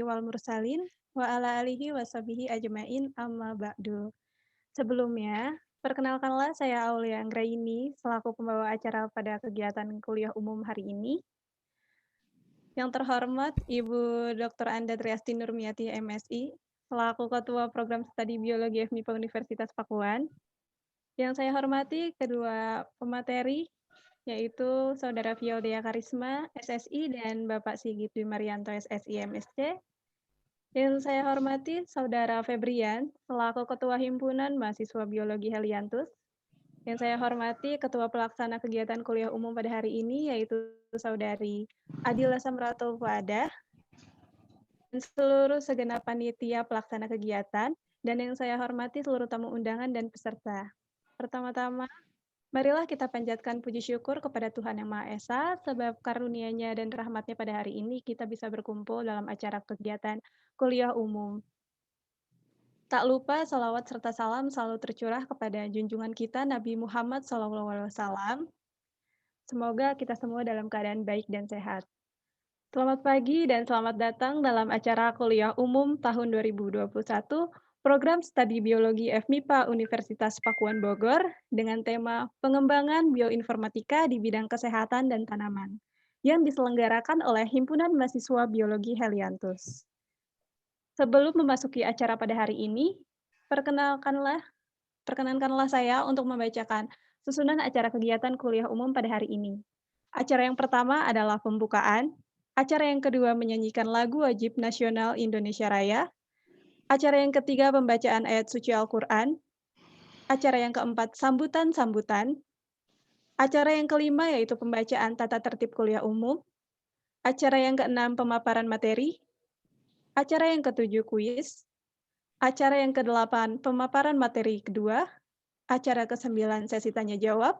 wal mursalin wa ala alihi wa sahbihi ajmain amma ba'du. Sebelumnya, perkenalkanlah saya Aulia Anggraini selaku pembawa acara pada kegiatan kuliah umum hari ini. Yang terhormat Ibu Dr. Anda Triasti Nurmiati MSI selaku Ketua Program Studi Biologi FMIPA Universitas Pakuan. Yang saya hormati kedua pemateri yaitu Saudara Fiodea Karisma, SSI, dan Bapak Sigit Dwi Marianto, SSI, MSc. Yang saya hormati Saudara Febrian, selaku Ketua Himpunan Mahasiswa Biologi Heliantus. Yang saya hormati Ketua Pelaksana Kegiatan Kuliah Umum pada hari ini, yaitu Saudari Adila Samrato Fuadah, dan seluruh segenap panitia pelaksana kegiatan, dan yang saya hormati seluruh tamu undangan dan peserta. Pertama-tama, marilah kita panjatkan puji syukur kepada Tuhan Yang Maha Esa, sebab karunia-Nya dan rahmat-Nya pada hari ini kita bisa berkumpul dalam acara kegiatan kuliah umum. Tak lupa salawat serta salam selalu tercurah kepada junjungan kita Nabi Muhammad SAW. Semoga kita semua dalam keadaan baik dan sehat. Selamat pagi dan selamat datang dalam acara kuliah umum tahun 2021 Program Studi Biologi FMIPA Universitas Pakuan Bogor dengan tema Pengembangan Bioinformatika di Bidang Kesehatan dan Tanaman yang diselenggarakan oleh Himpunan Mahasiswa Biologi Heliantus. Sebelum memasuki acara pada hari ini, perkenankanlah saya untuk membacakan susunan acara kegiatan kuliah umum pada hari ini. Acara yang pertama adalah pembukaan, acara yang kedua menyanyikan lagu wajib nasional Indonesia Raya, acara yang ketiga pembacaan ayat suci Al-Quran, acara yang keempat sambutan-sambutan, acara yang kelima yaitu pembacaan tata tertib kuliah umum, acara yang keenam pemaparan materi, acara yang ketujuh kuis, acara yang kedelapan pemaparan materi kedua, acara ke-9 sesi tanya jawab,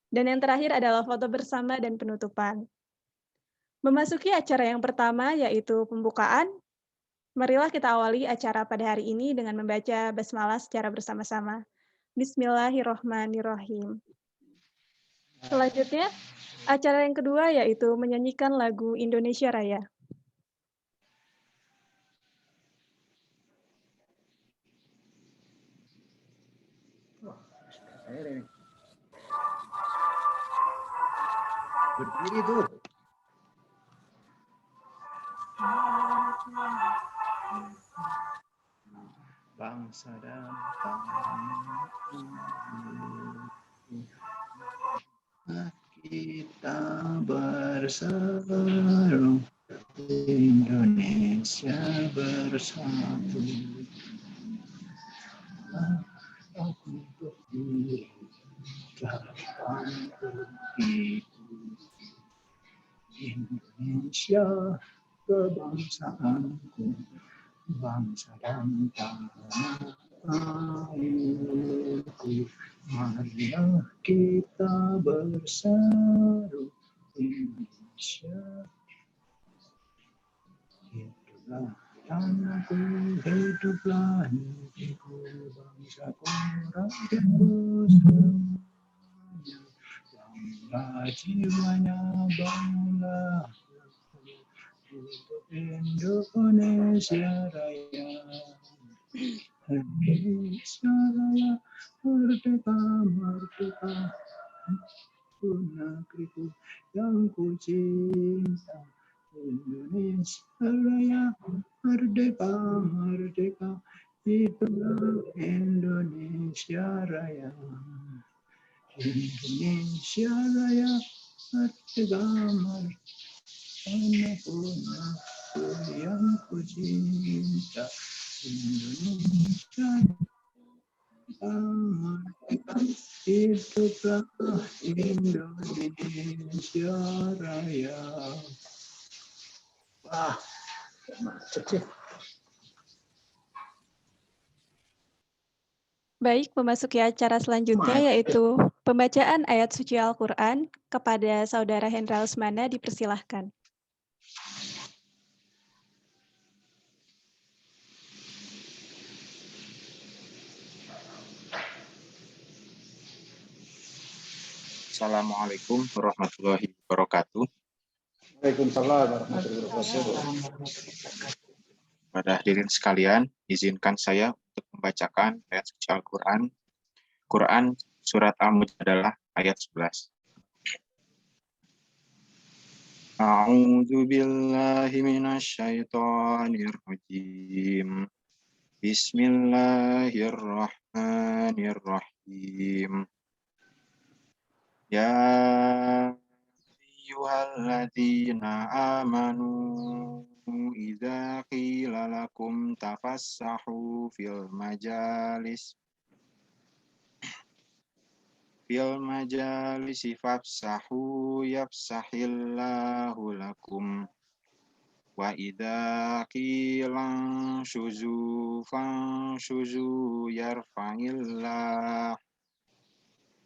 dan yang terakhir adalah foto bersama dan penutupan. Memasuki acara yang pertama yaitu pembukaan, marilah kita awali acara pada hari ini dengan membaca basmalah secara bersama-sama. Bismillahirrohmanirrohim. Selanjutnya, acara yang kedua yaitu menyanyikan lagu Indonesia Raya. Berdiri tuh. Bangsa dan tanah kita bersatu, Indonesia bersatu. Aku berdiri dalam Indonesia kebangsaanku, bangsa dan tanah airku. Marilah kita bersatu, Indonesia. Hiduplah tanahku, hiduplah negeriku, bangsaku, rakyatku semuanya. Bangga jiwanya, bangga untuk Indonesia Raya. Indonesia Raya, merdeka, merdeka, ku negeriku yang ku cinta. Indonesia Raya, merdeka, merdeka, hiduplah Indonesia Raya. Indonesia Raya, merdeka, merdeka, tanahku yang ku cinta. Indonesia merdeka, hiduplah Indonesia Raya. Wah, macet sih. Baik, memasuki acara selanjutnya yaitu pembacaan ayat suci Al-Quran. Kepada Saudara Hendra Lesmana dipersilahkan. Assalamualaikum warahmatullahi wabarakatuh. Waalaikumsalam warahmatullahi wabarakatuh. Pada hadirin sekalian, izinkan saya untuk membacakan ayat suci Al-Quran. Quran surat Al-Mujadalah ayat 11. A'udzu billahi minasyaitonir rajim. Bismillahirrahmanirrahim. Ya ayyuhalladzina amanu idza qila lakum tafassahu fil majalisi fafsahu yafsahillahu lakum wa idza qila shuzu fanshuzu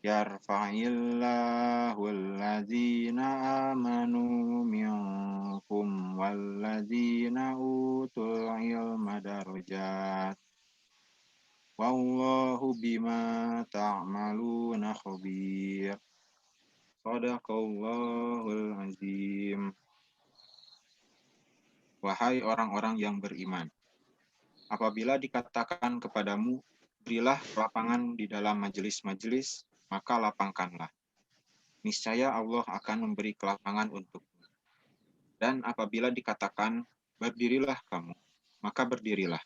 yarfa'illahu alladzina amanu minkum walladzina utul ilma darajat wallahu bima ta'maluna khabir. Shadaqallahul azim. Wahai orang-orang yang beriman, apabila dikatakan kepadamu, berilah lapangan di dalam majelis-majelis, maka lapangkanlah. Niscaya Allah akan memberi kelapangan untukmu. Dan apabila dikatakan, berdirilah kamu, maka berdirilah.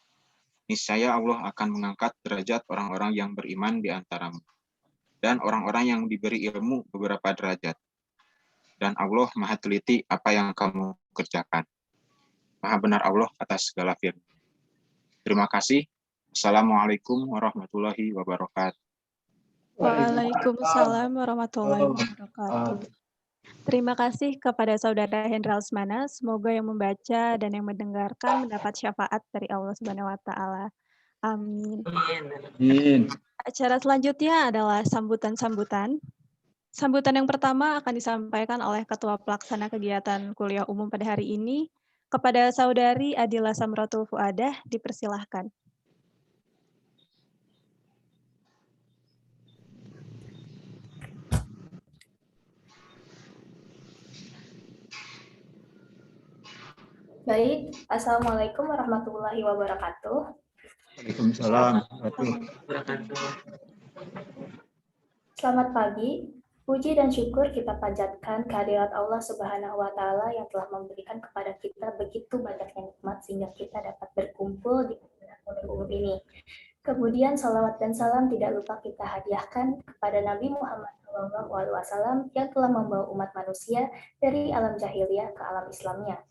Niscaya Allah akan mengangkat derajat orang-orang yang beriman di antaramu. Dan orang-orang yang diberi ilmu beberapa derajat. Dan Allah maha teliti apa yang kamu kerjakan. Maha benar Allah atas segala firman. Terima kasih. Assalamualaikum warahmatullahi wabarakatuh. Waalaikumsalam warahmatullahi wabarakatuh. Terima kasih kepada Saudara Hendra Lesmana. Semoga yang membaca dan yang mendengarkan mendapat syafaat dari Allah Subhanahu wa Ta'ala. Amin. Amin. Acara selanjutnya adalah sambutan-sambutan. Sambutan yang pertama akan disampaikan oleh Ketua Pelaksana Kegiatan Kuliah Umum pada hari ini. Kepada Saudari Adila Samratul Fuadah, dipersilahkan. Baik, Assalamualaikum warahmatullahi wabarakatuh. Waalaikumsalam. Selamat pagi, puji dan syukur kita panjatkan kehadirat Allah Subhanahu wa Ta'ala yang telah memberikan kepada kita begitu banyaknya nikmat sehingga kita dapat berkumpul di kuliah umum ini. Kemudian salawat dan salam tidak lupa kita hadiahkan kepada Nabi Muhammad SAW yang telah membawa umat manusia dari alam jahiliyah ke alam Islamnya.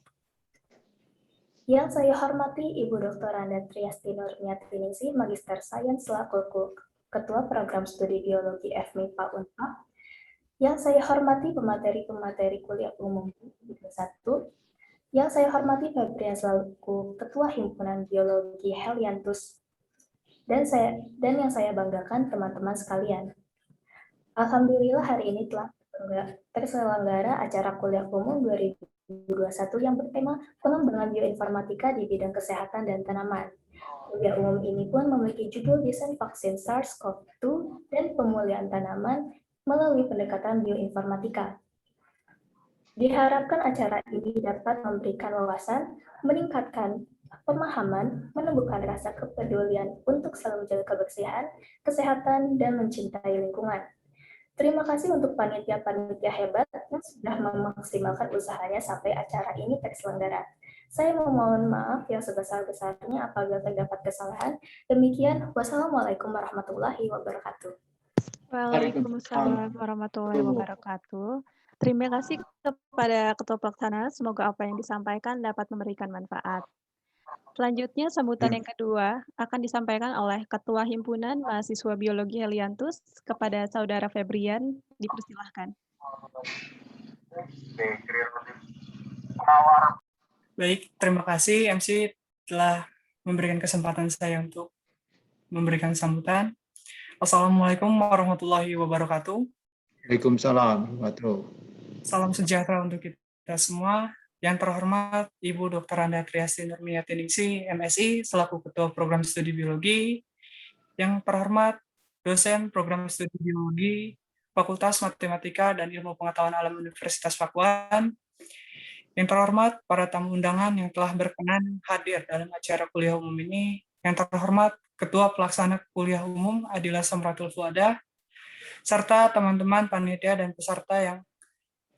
Yang saya hormati Ibu Dr. Anda Triasti Nurmiatiningsih, Magister Sains selaku Ketua Program Studi Biologi FMIPA Unpad. Yang saya hormati pemateri-pemateri kuliah umum 1. Yang saya hormati Febrian selaku Ketua Himpunan Biologi Helianthus. Dan yang saya banggakan teman-teman sekalian. Alhamdulillah hari ini telah terselenggara acara kuliah umum 2021 yang bertema pengembangan bioinformatika di bidang kesehatan dan tanaman. Kuliah umum ini pun memiliki judul desain vaksin SARS-CoV-2 dan pemulihan tanaman melalui pendekatan bioinformatika. Diharapkan acara ini dapat memberikan wawasan, meningkatkan pemahaman, menumbuhkan rasa kepedulian untuk selalu menjaga kebersihan, kesehatan, dan mencintai lingkungan. Terima kasih untuk panitia-panitia hebat yang sudah memaksimalkan usahanya sampai acara ini terselenggara. Saya memohon maaf yang sebesar-besarnya apabila terdapat kesalahan. Demikian, wassalamualaikum warahmatullahi wabarakatuh. Waalaikumsalam warahmatullahi wabarakatuh. Terima kasih kepada Ketua Pelaksana. Semoga apa yang disampaikan dapat memberikan manfaat. Selanjutnya, sambutan yang kedua akan disampaikan oleh Ketua Himpunan Mahasiswa Biologi Helianthus kepada Saudara Febrian. Dipersilahkan. Baik, terima kasih MC telah memberikan kesempatan saya untuk memberikan sambutan. Assalamualaikum warahmatullahi wabarakatuh. Waalaikumsalam. Salam sejahtera untuk kita semua. Yang terhormat Ibu Dr. Anda Triasti Nurmiatiningsih, MSI, selaku Ketua Program Studi Biologi. Yang terhormat dosen Program Studi Biologi, Fakultas Matematika dan Ilmu Pengetahuan Alam Universitas Pakuan. Yang terhormat para tamu undangan yang telah berkenan hadir dalam acara kuliah umum ini, yang terhormat Ketua Pelaksana Kuliah Umum Adila Samratul Fuadah, serta teman-teman panitia dan peserta yang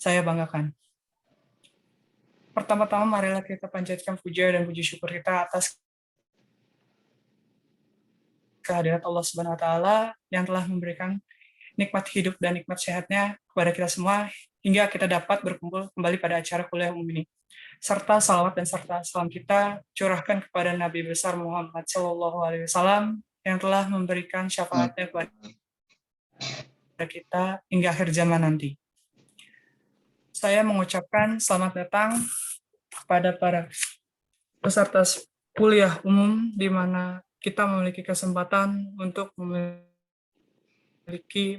saya banggakan. Pertama-tama marilah kita panjatkan puja dan puji syukur kita atas kehadirat Allah Subhanahu wa taala yang telah memberikan nikmat hidup dan nikmat sehatnya kepada kita semua hingga kita dapat berkumpul kembali pada acara kuliah umum ini. Serta salawat dan serta salam kita curahkan kepada Nabi besar Muhammad SAW yang telah memberikan syafaatnya kepada kita hingga akhir zaman nanti. Saya mengucapkan selamat datang kepada para peserta kuliah umum di mana kita memiliki kesempatan untuk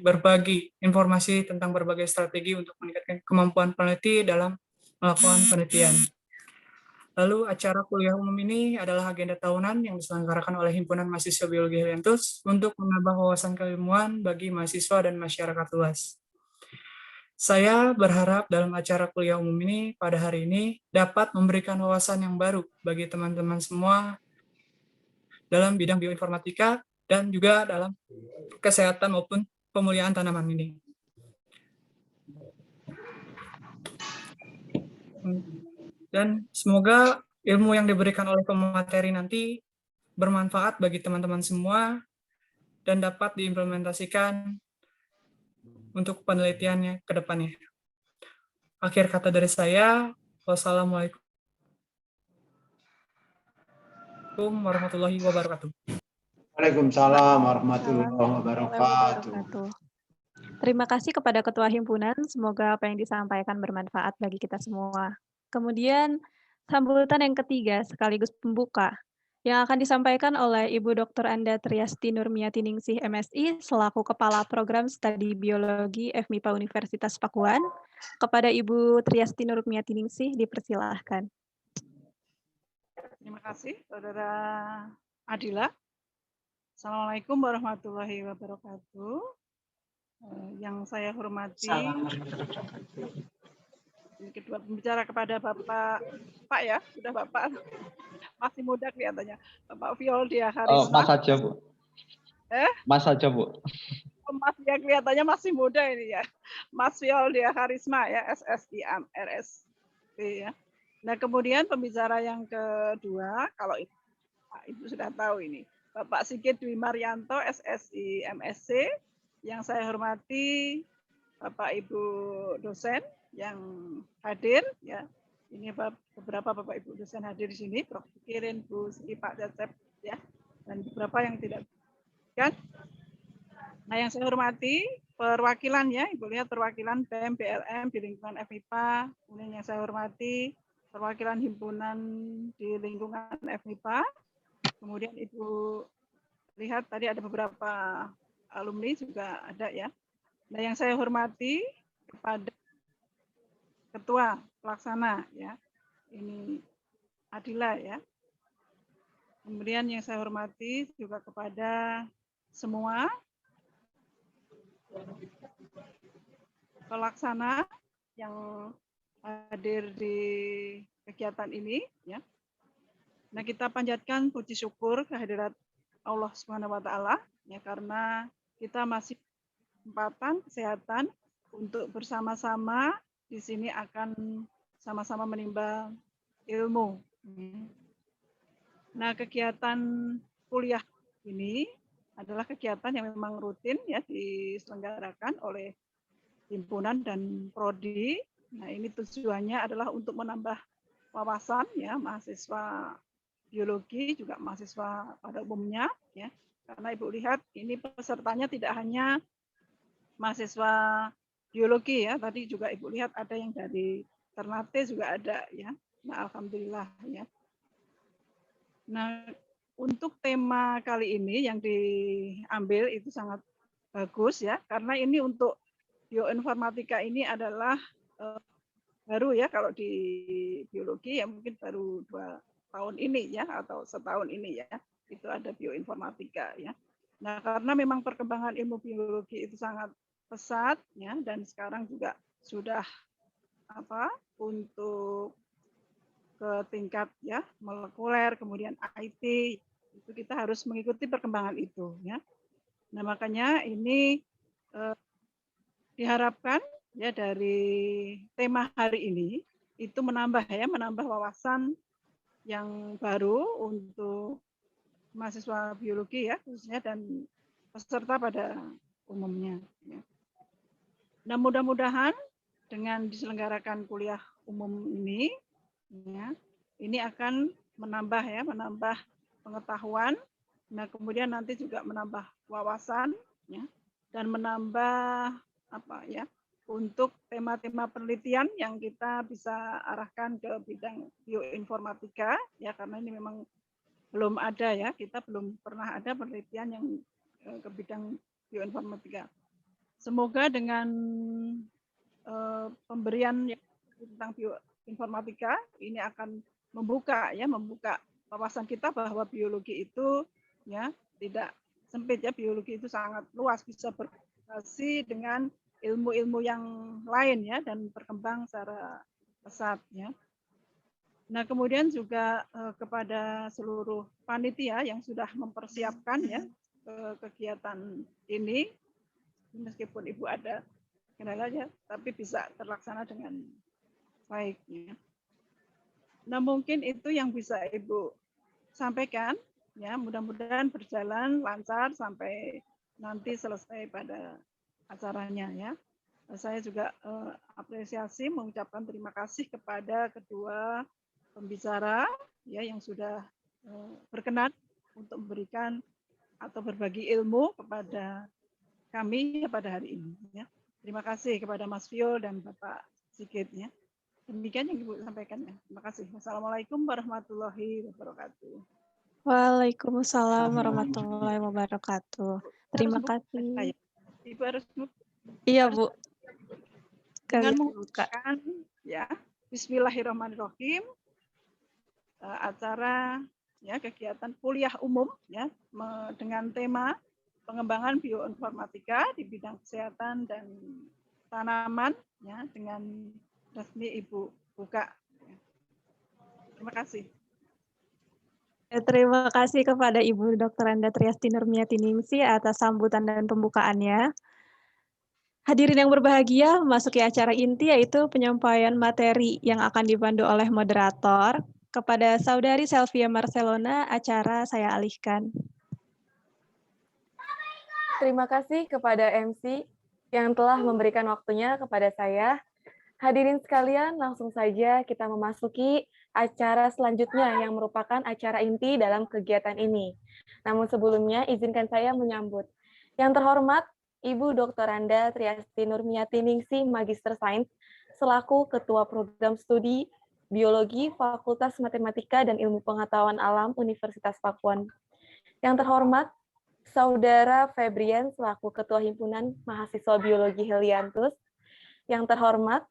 berbagi informasi tentang berbagai strategi untuk meningkatkan kemampuan peneliti dalam melakukan penelitian. Lalu acara kuliah umum ini adalah agenda tahunan yang diselenggarakan oleh Himpunan Mahasiswa Biologi Heliantus untuk menambah wawasan keilmuan bagi mahasiswa dan masyarakat luas. Saya berharap dalam acara kuliah umum ini pada hari ini dapat memberikan wawasan yang baru bagi teman-teman semua dalam bidang bioinformatika dan juga dalam kesehatan maupun pemulihan tanaman ini. Dan semoga ilmu yang diberikan oleh pemateri nanti bermanfaat bagi teman-teman semua dan dapat diimplementasikan untuk penelitiannya ke depannya. Akhir kata dari saya, wassalamualaikum warahmatullahi wabarakatuh. Waalaikumsalam warahmatullahi wabarakatuh. Terima kasih kepada Ketua Himpunan, semoga apa yang disampaikan bermanfaat bagi kita semua. Kemudian, sambutan yang ketiga sekaligus pembuka, yang akan disampaikan oleh Ibu Dr. Anda Triasti Nurmiatiningsih, MSI, selaku Kepala Program Studi Biologi FMIPA Universitas Pakuan. Kepada Ibu Triasti Nurmiatiningsih, dipersilahkan. Terima kasih, Saudara Adila. Assalamualaikum warahmatullahi wabarakatuh. Yang saya hormati, kedua pembicara kepada Bapak ya, sudah Bapak masih muda kelihatannya, Bapak Fioldia Harisma. Mas aja Bu. Mas aja Bu. Mas ya kelihatannya masih muda ini ya, Mas Fioldia Harisma ya, SSI RSP ya. Nah kemudian pembicara yang kedua, kalau Ibu sudah tahu ini, Bapak Sigit Dwi Marianto SSI MSc. Yang saya hormati Bapak Ibu dosen yang hadir ya. Ini beberapa Bapak Ibu dosen hadir di sini, Prof. Kirin, Bu Sri, Pak Cecep ya, dan beberapa yang tidak kan. Nah, yang saya hormati perwakilan ya, Ibu lihat perwakilan BEM, BLM di lingkungan FMIPA. Kemudian yang saya hormati perwakilan himpunan di lingkungan FMIPA. Kemudian Ibu lihat tadi ada beberapa alumni juga ada ya. Nah, yang saya hormati kepada Ketua Pelaksana ya, ini Adila ya. Kemudian yang saya hormati juga kepada semua pelaksana yang hadir di kegiatan ini ya. Nah, kita panjatkan puji syukur kehadirat Allah Subhanahu wa taala ya, karena kita masih kesempatan kesehatan untuk bersama-sama di sini akan sama-sama menimba ilmu. Nah, kegiatan kuliah ini adalah kegiatan yang memang rutin ya diselenggarakan oleh himpunan dan prodi. Nah, ini tujuannya adalah untuk menambah wawasan ya mahasiswa biologi juga mahasiswa pada umumnya ya. Karena Ibu lihat ini pesertanya tidak hanya mahasiswa biologi ya, tadi juga Ibu lihat ada yang dari Ternate juga ada ya. Nah, alhamdulillah ya. Nah, untuk tema kali ini yang diambil itu sangat bagus ya, karena ini untuk bioinformatika ini adalah baru ya, kalau di biologi ya mungkin baru 2 tahun ini ya, atau setahun ini ya, itu ada bioinformatika ya. Nah, karena memang perkembangan ilmu biologi itu sangat pesat ya, dan sekarang juga sudah untuk ke tingkat ya molekuler, kemudian IT, itu kita harus mengikuti perkembangan itu ya. Nah, makanya ini diharapkan ya dari tema hari ini itu menambah wawasan yang baru untuk mahasiswa biologi ya khususnya dan peserta pada umumnya. Ya. Nah, mudah-mudahan dengan diselenggarakan kuliah umum ini, ya, ini akan menambah pengetahuan. Nah, kemudian nanti juga menambah wawasan, ya, dan menambah untuk tema-tema penelitian yang kita bisa arahkan ke bidang bioinformatika, ya, karena ini memang belum ada ya, kita belum pernah ada penelitian yang ke bidang bioinformatika. Semoga dengan pemberian tentang bioinformatika ini akan membuka wawasan kita bahwa biologi itu ya tidak sempit ya, biologi itu sangat luas, bisa berkolaborasi dengan ilmu-ilmu yang lain ya dan berkembang secara pesat ya. Nah, kemudian juga kepada seluruh panitia yang sudah mempersiapkan ya kegiatan ini, meskipun Ibu ada kendalanya, tapi bisa terlaksana dengan baik. Ya. Nah, mungkin itu yang bisa Ibu sampaikan. Ya, mudah-mudahan berjalan lancar sampai nanti selesai pada acaranya. Ya. Saya juga apresiasi mengucapkan terima kasih kepada kedua pembicara ya yang sudah berkenan untuk memberikan atau berbagi ilmu kepada kami pada hari ini. Ya. Terima kasih kepada Mas Viol dan Bapak Sigit. Ya. Demikian yang Ibu sampaikan. Ya. Terima kasih. Wassalamualaikum warahmatullahi wabarakatuh. Waalaikumsalam warahmatullahi wabarakatuh. Terima kasih. Ibu harus iya Bu. Dengan mengucapkan ya Bismillahirrahmanirrahim acara ya kegiatan kuliah umum ya dengan tema pengembangan bioinformatika di bidang kesehatan dan tanaman ya dengan resmi Ibu buka. Terima kasih. Terima kasih kepada Ibu Dr. Anda Triasti Nurmiatiningsih atas sambutan dan pembukaannya. Hadirin yang berbahagia, memasuki acara inti yaitu penyampaian materi yang akan dipandu oleh moderator. Kepada Saudari Selvia Marcelona, acara saya alihkan. Terima kasih kepada MC yang telah memberikan waktunya kepada saya. Hadirin sekalian, langsung saja kita memasuki acara selanjutnya yang merupakan acara inti dalam kegiatan ini. Namun sebelumnya, izinkan saya menyambut. Yang terhormat, Ibu Dr. Anda Triasti Nurmiatiningsih, Magister Sains, selaku Ketua Program Studi Biologi Fakultas Matematika dan Ilmu Pengetahuan Alam Universitas Pakuan. Yang terhormat, Saudara Febrian, selaku Ketua Himpunan Mahasiswa Biologi Heliantus. Yang terhormat,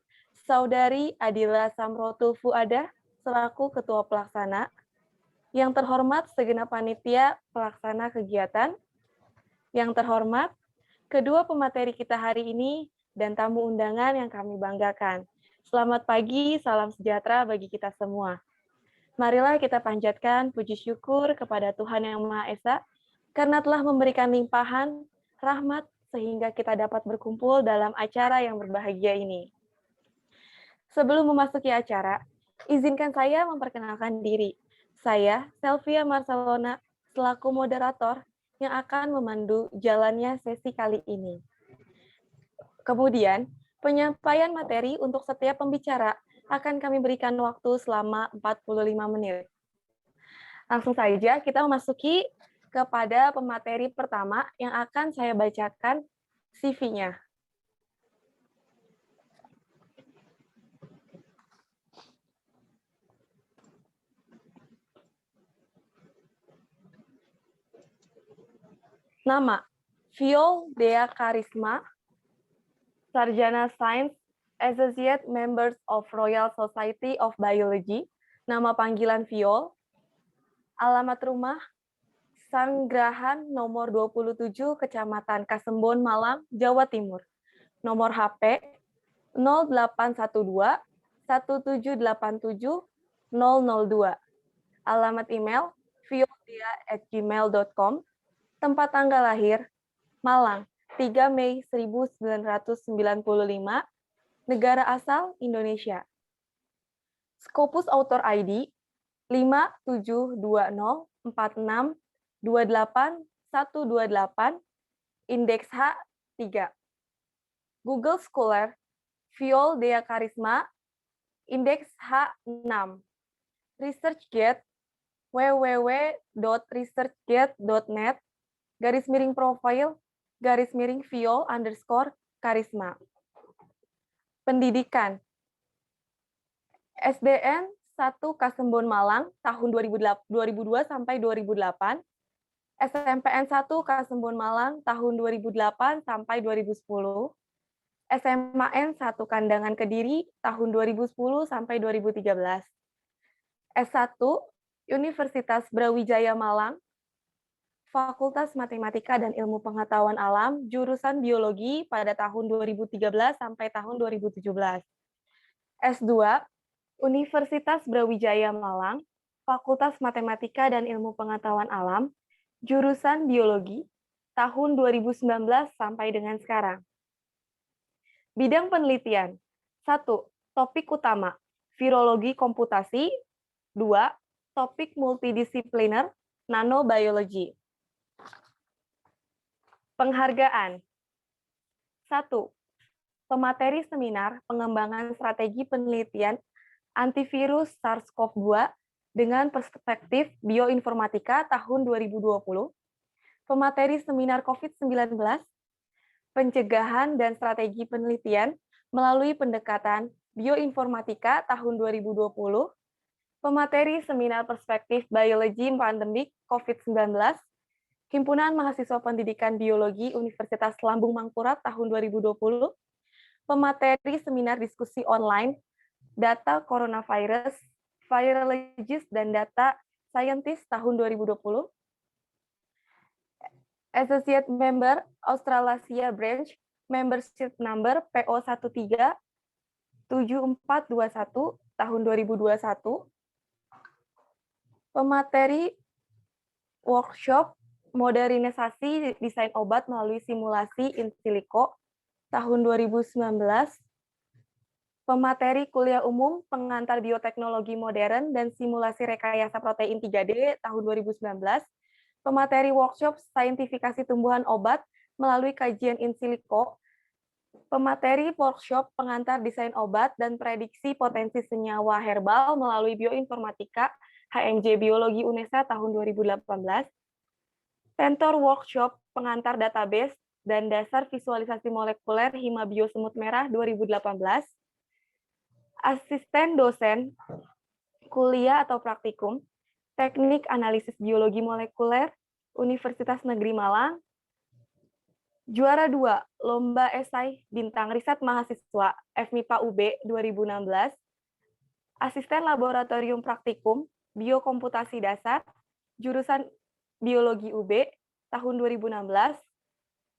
Saudari Adila Samrotul Fuadah, selaku Ketua Pelaksana. Yang terhormat, segenap panitia pelaksana kegiatan. Yang terhormat, kedua pemateri kita hari ini dan tamu undangan yang kami banggakan. Selamat pagi, salam sejahtera bagi kita semua. Marilah kita panjatkan puji syukur kepada Tuhan Yang Maha Esa, karena telah memberikan limpahan rahmat sehingga kita dapat berkumpul dalam acara yang berbahagia ini. Sebelum memasuki acara, izinkan saya memperkenalkan diri. Saya, Selvia Marcelona, selaku moderator yang akan memandu jalannya sesi kali ini. Kemudian, penyampaian materi untuk setiap pembicara akan kami berikan waktu selama 45 menit. Langsung saja kita memasuki kepada pemateri pertama yang akan saya bacakan CV-nya. Nama, Viol Dea Karisma, Sarjana Sains, Associate Members of Royal Society of Biology, nama panggilan Viol, alamat rumah, Sanggrahan nomor 27, Kecamatan Kasembon, Malang, Jawa Timur. Nomor HP 0812 1787 002. Alamat email viodia@gmail.com. Tempat tanggal lahir Malang, 3 Mei 1995. Negara asal Indonesia. Scopus author ID 57204628128, indeks H3. Google Scholar Viol Dea Karisma, indeks H6. ResearchGate www.researchgate.net _profile _Viol_Karisma. Pendidikan SDN 1 Kasembon Malang tahun 2002 sampai 2008, SMPN 1 Kasembon Malang tahun 2008 sampai 2010, SMAN 1 Kandangan Kediri tahun 2010 sampai 2013, S1 Universitas Brawijaya Malang, Fakultas Matematika dan Ilmu Pengetahuan Alam, jurusan Biologi pada tahun 2013 sampai tahun 2017. S2 Universitas Brawijaya Malang, Fakultas Matematika dan Ilmu Pengetahuan Alam, jurusan Biologi, tahun 2019 sampai dengan sekarang. Bidang penelitian. 1. Topik utama, virologi komputasi. 2. Topik multidisipliner, nanobiologi. Penghargaan. 1. Pemateri seminar pengembangan strategi penelitian antivirus SARS-CoV-2 dengan perspektif bioinformatika tahun 2020. Pemateri seminar COVID-19, pencegahan dan strategi penelitian melalui pendekatan bioinformatika tahun 2020. Pemateri seminar perspektif biologi pandemik COVID-19, Himpunan Mahasiswa Pendidikan Biologi Universitas Lambung Mangkurat tahun 2020. Pemateri seminar diskusi online Data Coronavirus, Virologist dan Data Scientist tahun 2020. Associate Member Australasia Branch, Membership Number PO137421 tahun 2021. Pemateri workshop modernisasi desain obat melalui simulasi in silico tahun 2019. Pemateri kuliah umum pengantar bioteknologi modern dan simulasi rekayasa protein 3D tahun 2019. Pemateri workshop saintifikasi tumbuhan obat melalui kajian in silico. Pemateri workshop pengantar desain obat dan prediksi potensi senyawa herbal melalui bioinformatika HMJ Biologi UNESA tahun 2018. Tentor workshop pengantar database dan dasar visualisasi molekuler Himabio Semut Merah 2018. Asisten dosen kuliah atau praktikum Teknik Analisis Biologi Molekuler Universitas Negeri Malang. Juara 2 Lomba Esai Bintang Riset Mahasiswa FMIPA UB 2016. Asisten Laboratorium Praktikum Biokomputasi Dasar jurusan Biologi UB tahun 2016.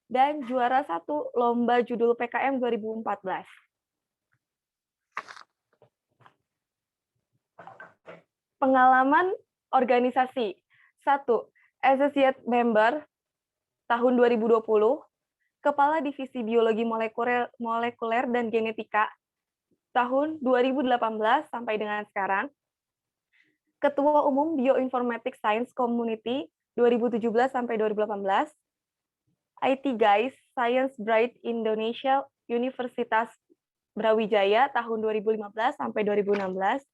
Dan juara 1 Lomba Judul PKM 2014. Pengalaman organisasi. 1. Associate Member tahun 2020, Kepala Divisi Biologi Molekuler dan Genetika tahun 2018 sampai dengan sekarang. Ketua Umum Bioinformatics Science Community 2017 sampai 2018. IT Guys Science Bright Indonesia Universitas Brawijaya tahun 2015 sampai 2016.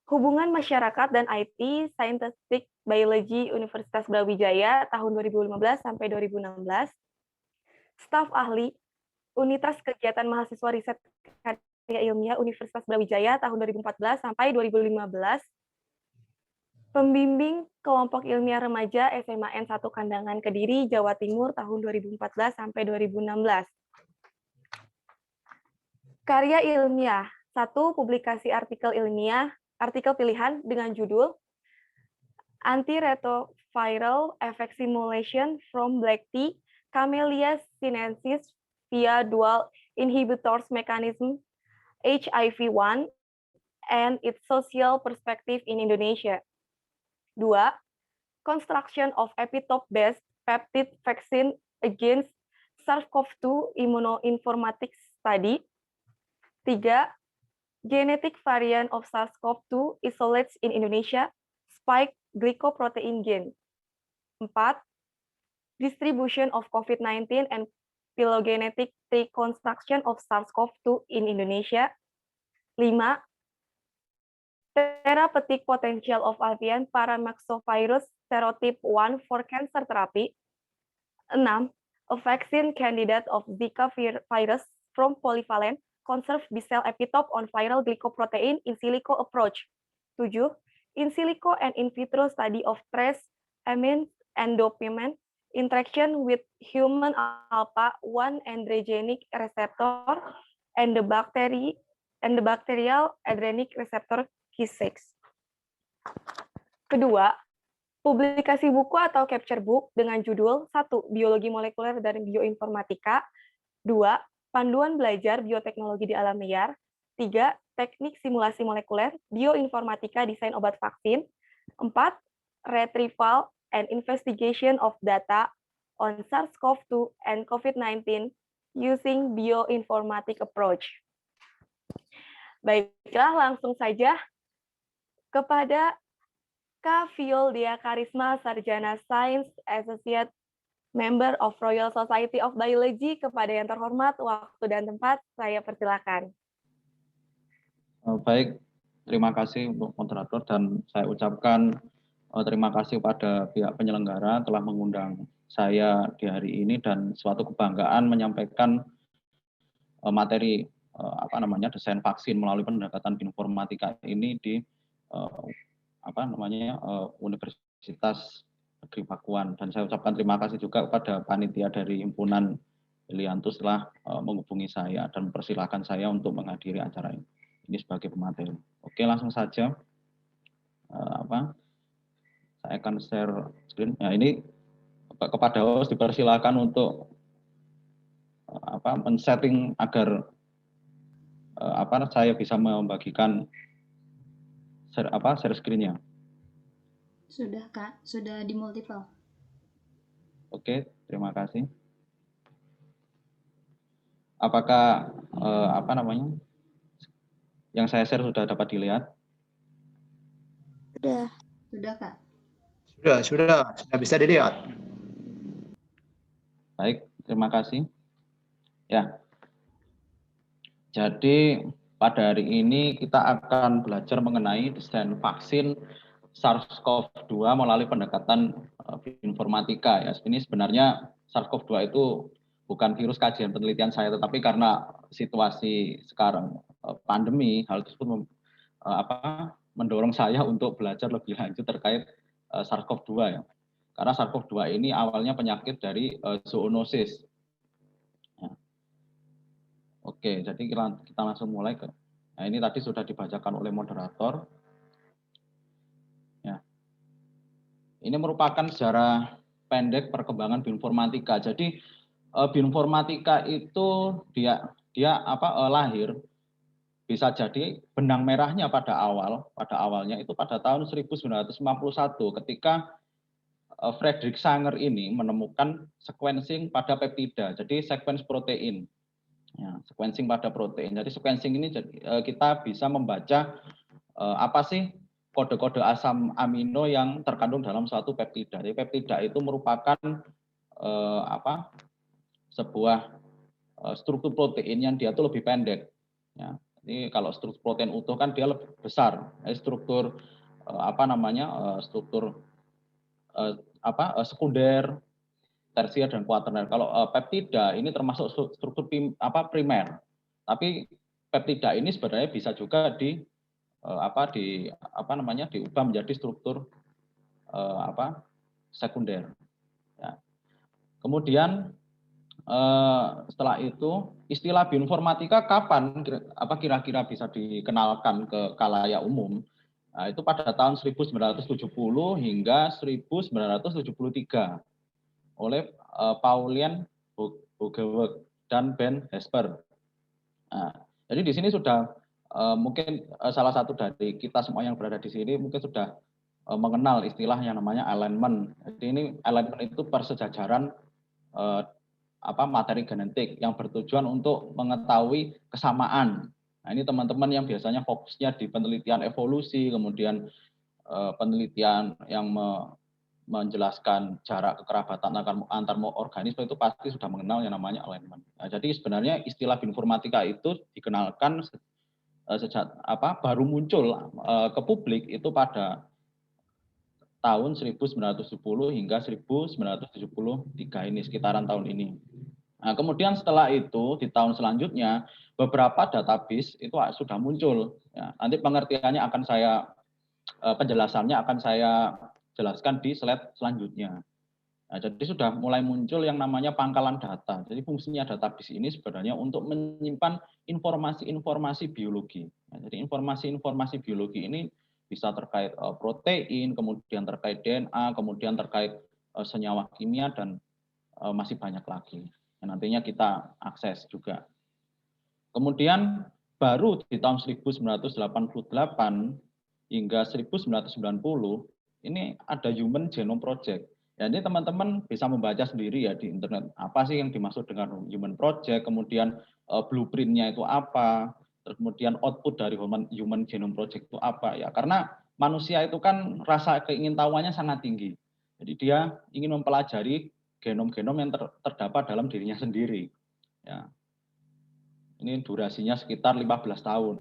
Hubungan Masyarakat dan IT Scientific Biology Universitas Brawijaya tahun 2015 sampai 2016. Staf ahli Unitas Kegiatan Mahasiswa Riset Karya Ilmiah Universitas Brawijaya tahun 2014 sampai 2015. Pembimbing Kelompok Ilmiah Remaja SMAN 1 Kandangan Kediri, Jawa Timur tahun 2014 sampai 2016. Karya ilmiah. 1. Publikasi artikel ilmiah artikel pilihan dengan judul Antiretroviral Effect Simulation from Black Tea, Camellia sinensis via Dual Inhibitors Mechanism, HIV-1 and its social perspective in Indonesia. 2. Construction of epitope-based peptide vaccine against SARS-CoV-2 immunoinformatics study. 3. Genetic variant of SARS-CoV-2 isolates in Indonesia spike glycoprotein gain. 4. Distribution of COVID-19 and phylogenetic reconstruction of SARS-CoV-2 in Indonesia. 5. Therapeutic potential of avian paramyxovirus serotype 1 for cancer therapy. 6. A vaccine candidate of Zika virus from polyvalent conserved B-cell epitope on viral glycoprotein in silico approach. 7. In silico and in vitro study of trace amines and dopamine interaction with human alpha-1 androgenic receptor and the bacterial adrenic receptor K6. Kedua, publikasi buku atau capture book dengan judul 1. Biologi molekuler dan bioinformatika. 2. Panduan belajar bioteknologi di alam liar. 3. Teknik simulasi molekuler, bioinformatika desain obat vaksin. 4. Retrieval and investigation of data on SARS-CoV-2 and COVID-19 using bioinformatic approach. Baiklah, langsung saja kepada Kak Viol Dia Karisma, Sarjana Sains, Associate Member of Royal Society of Biology. Kepada yang terhormat, waktu dan tempat, saya persilakan. Baik, terima kasih untuk moderator dan saya ucapkan terima kasih pada pihak penyelenggara telah mengundang saya di hari ini dan suatu kebanggaan menyampaikan materi desain vaksin melalui pendekatan bioinformatika ini di Universitas Negeri Pakuan. Dan saya ucapkan terima kasih juga kepada panitia dari himpunan Helianthus telah menghubungi saya dan mempersilahkan saya untuk menghadiri acara ini sebagai pemateri. Oke, langsung saja. Saya akan share screen. Ya, ini kepada host dipersilakan untuk men-setting agar saya bisa membagikan share screen-nya. Sudah, Kak. Sudah di multiple. Oke, terima kasih. Apakah yang saya share sudah dapat dilihat? Sudah. Sudah, Kak. Sudah bisa dilihat. Baik, terima kasih. Ya. Jadi pada hari ini kita akan belajar mengenai desain vaksin SARS-CoV-2 melalui pendekatan bioinformatika. Ya, ini sebenarnya SARS-CoV-2 itu bukan virus kajian penelitian saya, tetapi karena situasi sekarang pandemi, hal tersebut mendorong saya untuk belajar lebih lanjut terkait SARS-CoV-2 ya. Karena SARS-CoV-2 ini awalnya penyakit dari zoonosis. Ya. Oke, jadi kita langsung mulai ke. Nah, ini tadi sudah dibacakan oleh moderator. Ya. Ini merupakan sejarah pendek perkembangan bioinformatika. Jadi bioinformatika itu dia lahir bisa jadi benang merahnya pada awalnya itu pada tahun 1951 ketika Frederick Sanger ini menemukan sequencing pada peptida, jadi sequence protein. Ya, sequencing pada protein. Jadi sequencing ini kita bisa membaca apa sih kode-kode asam amino yang terkandung dalam suatu peptida. Jadi peptida itu merupakan sebuah struktur protein yang dia itu lebih pendek. Ya, ini kalau struktur protein utuh kan dia lebih besar. Struktur sekunder, tersier dan kuaterner. Kalau peptida ini termasuk struktur primer. Tapi peptida ini sebenarnya bisa juga diubah menjadi struktur sekunder. Ya. Kemudian setelah itu istilah bioinformatika kapan kira-kira bisa dikenalkan ke khalayak umum? Nah, itu pada tahun 1970 hingga 1973 oleh Paulian Hogeweg dan Ben Hesper. Nah, jadi di sini sudah mungkin salah satu dari kita semua yang berada di sini mungkin sudah mengenal istilah yang namanya alignment. Jadi ini alignment itu persejajaran materi genetik yang bertujuan untuk mengetahui kesamaan. Nah, ini teman-teman yang biasanya fokusnya di penelitian evolusi, kemudian penelitian yang menjelaskan jarak kekerabatan antar organisme itu pasti sudah mengenal yang namanya alignment. Nah, jadi sebenarnya istilah bioinformatika itu dikenalkan sejak baru muncul ke publik itu pada tahun 1970 hingga 1973 ini, sekitaran tahun ini. Nah, kemudian setelah itu di tahun selanjutnya beberapa database itu sudah muncul. Ya, nanti pengertiannya akan saya penjelasannya akan saya jelaskan di slide selanjutnya. Nah, jadi sudah mulai muncul yang namanya pangkalan data. Jadi fungsinya database ini sebenarnya untuk menyimpan informasi-informasi biologi. Nah, jadi informasi-informasi biologi ini bisa terkait protein, kemudian terkait DNA, kemudian terkait senyawa kimia, dan masih banyak lagi. Yang nantinya kita akses juga. Kemudian baru di tahun 1988 hingga 1990 ini ada Human Genome Project. Ya, ini teman-teman bisa membaca sendiri ya di internet apa sih yang dimaksud dengan Human Project, kemudian blueprint-nya itu apa, terus kemudian output dari Human Genome Project itu apa ya. Karena manusia itu kan rasa keingintahuannya sangat tinggi. Jadi dia ingin mempelajari genom-genom yang terdapat dalam dirinya sendiri. Ya. Ini durasinya sekitar 15 tahun.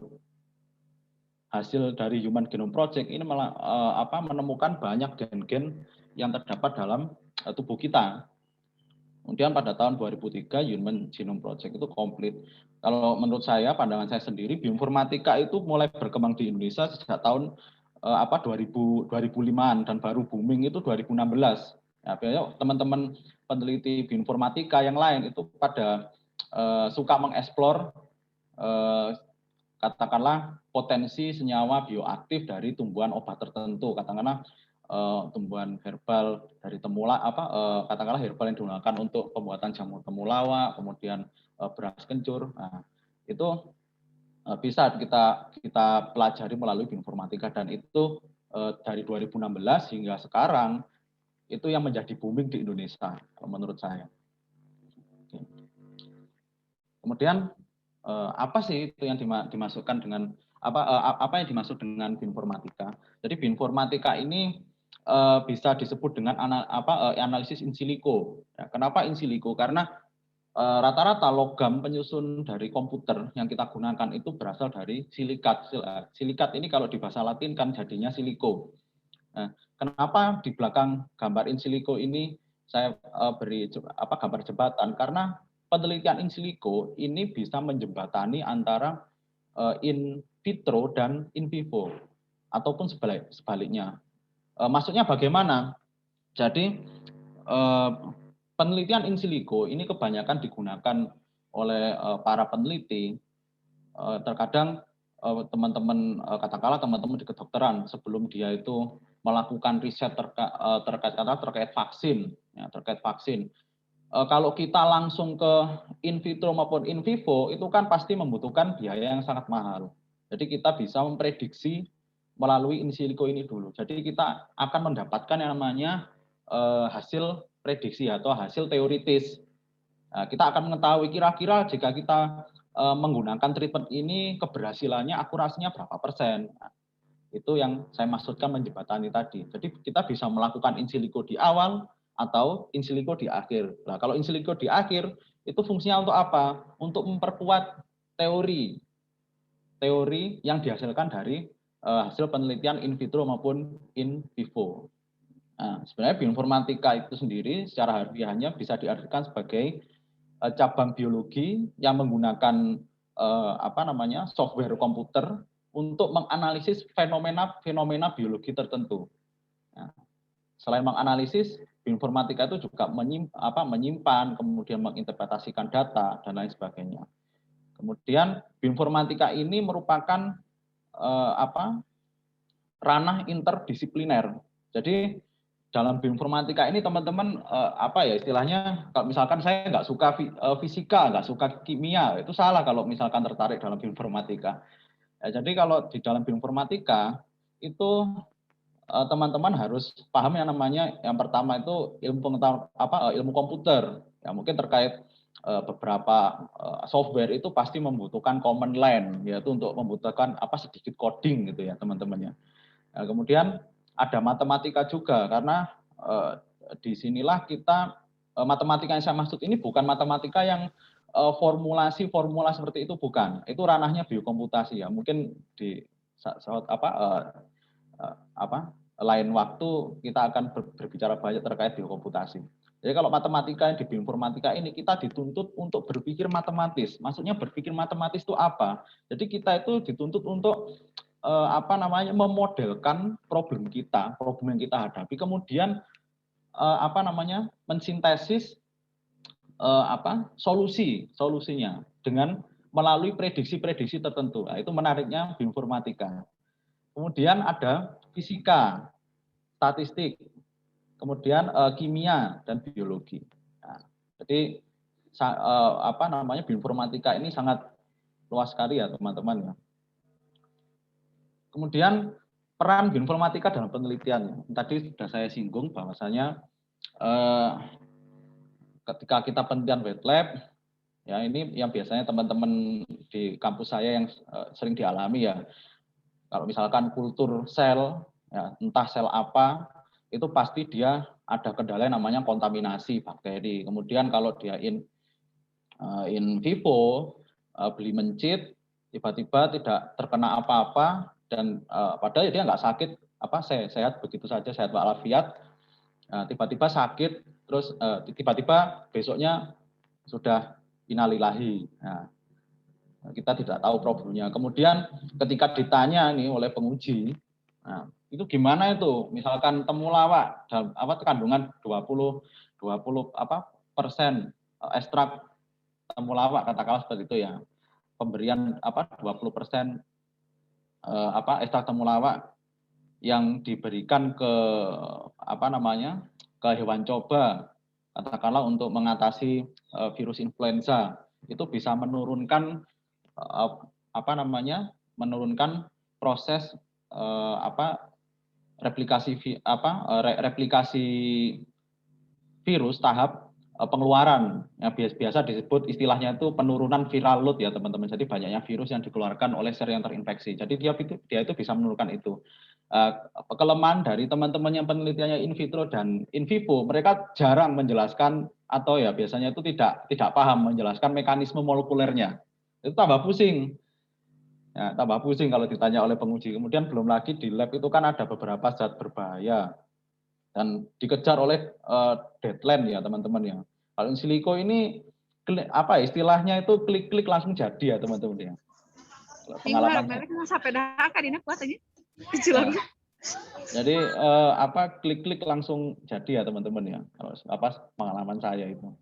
Hasil dari Human Genome Project ini menemukan banyak gen-gen yang terdapat dalam tubuh kita. Kemudian pada tahun 2003 Human Genome Project itu komplit. Kalau menurut saya, pandangan saya sendiri, bioinformatika itu mulai berkembang di Indonesia sejak tahun 2005-an dan baru booming itu 2016. Ya, teman-teman peneliti bioinformatika yang lain itu pada suka mengeksplor katakanlah potensi senyawa bioaktif dari tumbuhan obat tertentu, katakanlah tumbuhan herbal dari katakanlah herbal yang digunakan untuk pembuatan jamu temulawak, kemudian beras kencur. Nah, itu bisa kita pelajari melalui bioinformatika, dan itu dari 2016 hingga sekarang itu yang menjadi booming di Indonesia menurut saya. Kemudian apa sih itu yang dimasukkan dengan apa yang dimaksud dengan bioinformatika? Jadi bioinformatika ini bisa disebut dengan analisis in silico. Ya, kenapa in silico? Karena rata-rata logam penyusun dari komputer yang kita gunakan itu berasal dari silikat. Silikat ini kalau di bahasa Latin kan jadinya silico. Nah, kenapa di belakang gambar in silico ini saya beri gambar jembatan? Karena penelitian in silico ini bisa menjembatani antara in vitro dan in vivo, ataupun sebaliknya. Maksudnya bagaimana? Jadi penelitian in silico ini kebanyakan digunakan oleh para peneliti. Terkadang teman-teman katakanlah teman-teman di kedokteran sebelum dia itu melakukan riset terkait vaksin, ya, terkait vaksin. Kalau kita langsung ke in vitro maupun in vivo itu kan pasti membutuhkan biaya yang sangat mahal. Jadi kita bisa memprediksi melalui in silico ini dulu. Jadi kita akan mendapatkan yang namanya hasil prediksi atau hasil teoritis. Nah, kita akan mengetahui kira-kira jika kita menggunakan treatment ini keberhasilannya, akurasinya berapa persen. Nah, itu yang saya maksudkan menjembatani tadi. Jadi kita bisa melakukan in silico di awal atau in silico di akhir. Nah, kalau in silico di akhir itu fungsinya untuk apa? Untuk memperkuat teori yang dihasilkan dari hasil penelitian in vitro maupun in vivo. Nah, sebenarnya bioinformatika itu sendiri secara harfiahnya bisa diartikan sebagai cabang biologi yang menggunakan software komputer untuk menganalisis fenomena biologi tertentu. Nah, selain menganalisis, bioinformatika itu juga menyimpan, kemudian menginterpretasikan data dan lain sebagainya. Kemudian bioinformatika ini merupakan ranah interdisipliner. Jadi dalam bioinformatika ini teman-teman istilahnya, kalau misalkan saya nggak suka fisika, nggak suka kimia, itu salah kalau misalkan tertarik dalam bioinformatika. Ya, jadi kalau di dalam bioinformatika itu teman-teman harus paham yang namanya yang pertama itu ilmu pengetahuan ilmu komputer. Ya, mungkin terkait beberapa software itu pasti membutuhkan command line, yaitu untuk membutuhkan sedikit coding gitu ya teman-temannya. Nah, kemudian ada matematika juga karena disinilah kita matematika yang saya maksud ini bukan matematika yang formula seperti itu, bukan. Itu ranahnya biokomputasi ya. Mungkin di lain waktu kita akan berbicara banyak terkait biokomputasi. Jadi kalau matematika yang di bioinformatika ini kita dituntut untuk berpikir matematis. Maksudnya berpikir matematis itu apa? Jadi kita itu dituntut untuk memodelkan problem yang kita hadapi, kemudian mensintesis solusinya dengan melalui prediksi-prediksi tertentu. Nah, itu menariknya bioinformatika. Kemudian ada fisika, statistik, kemudian kimia dan biologi. Nah, jadi bioinformatika ini sangat luas sekali ya teman-teman ya. Kemudian peran bioinformatika dalam penelitian. Tadi sudah saya singgung bahwasanya ketika kita penelitian wet lab, ya ini yang biasanya teman-teman di kampus saya yang sering dialami ya. Kalau misalkan kultur sel, ya, entah sel apa, itu pasti dia ada kendala yang namanya kontaminasi bakteri. Kemudian kalau dia in vivo, beli mencit, tiba-tiba tidak terkena apa-apa, dan padahal dia nggak sakit, sehat begitu saja, sehat walafiat, tiba-tiba sakit, terus tiba-tiba besoknya sudah innalillahi. Nah, kita tidak tahu problemnya. Kemudian ketika ditanya nih oleh penguji, nah, itu gimana itu? Misalkan temulawak dalam kandungan 20% ekstrak temulawak, katakanlah seperti itu ya. Pemberian 20% ekstrak temulawak yang diberikan ke ke hewan coba, katakanlah untuk mengatasi virus influenza, itu bisa menurunkan menurunkan proses replikasi virus tahap pengeluaran, yang biasa disebut istilahnya itu penurunan viral load ya teman-teman. Jadi banyaknya virus yang dikeluarkan oleh sel yang terinfeksi. Jadi dia itu bisa menurunkan itu. Kelemahan dari teman-teman yang penelitiannya in vitro dan in vivo, mereka jarang menjelaskan atau ya biasanya itu tidak paham menjelaskan mekanisme molekulernya. Itu tambah pusing. Ya, tambah pusing kalau ditanya oleh penguji. Kemudian belum lagi di lab itu kan ada beberapa zat berbahaya dan dikejar oleh deadline ya teman-teman ya. Kalau in silico ini istilahnya itu klik-klik langsung jadi ya teman-teman ya. Pengalaman sampai dah ini kuatnya. Jadi klik-klik langsung jadi ya teman-teman ya. Kalau pengalaman saya itu.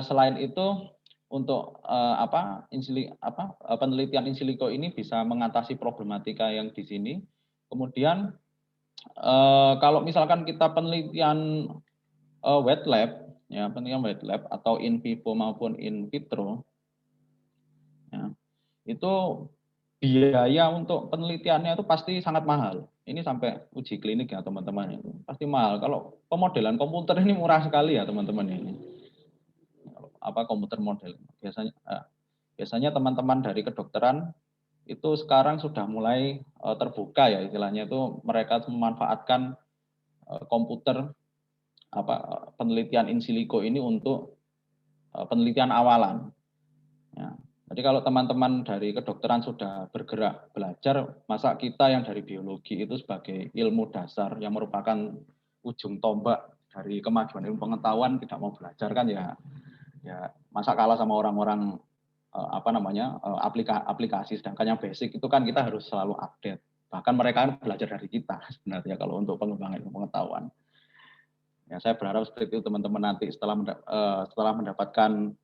Selain itu untuk penelitian in silico ini bisa mengatasi problematika yang di sini. Kemudian kalau misalkan kita penelitian wet lab, ya penelitian wet lab atau in vivo maupun in vitro, ya, itu biaya untuk penelitiannya itu pasti sangat mahal. Ini sampai uji klinik ya teman-teman, itu pasti mahal. Kalau pemodelan komputer ini murah sekali ya teman-teman ini. Komputer model biasanya teman-teman dari kedokteran itu sekarang sudah mulai terbuka ya istilahnya, itu mereka memanfaatkan komputer penelitian in silico ini untuk penelitian awalan. Ya. Jadi kalau teman-teman dari kedokteran sudah bergerak belajar, masa kita yang dari biologi itu sebagai ilmu dasar yang merupakan ujung tombak dari kemajuan ilmu pengetahuan tidak mau belajar kan ya masa kalah sama orang-orang aplikasi, sedangkan yang basic itu kan kita harus selalu update. Bahkan mereka kan belajar dari kita sebenarnya kalau untuk pengembangan ilmu pengetahuan. Ya, saya berharap seperti itu teman-teman, nanti setelah mendapatkan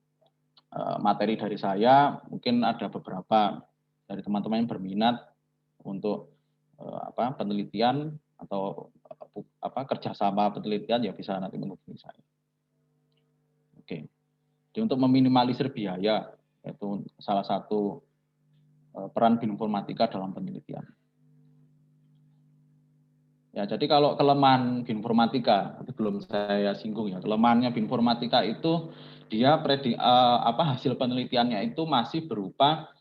materi dari saya, mungkin ada beberapa dari teman-teman yang berminat untuk penelitian atau kerjasama penelitian, ya bisa nanti menghubungi saya. Oke. Jadi untuk meminimalisir biaya, itu salah satu peran bioinformatika dalam penelitian. Ya, jadi kalau kelemahan bioinformatika itu belum saya singgung ya. Kelemahannya bioinformatika itu dia hasil penelitiannya itu masih berupa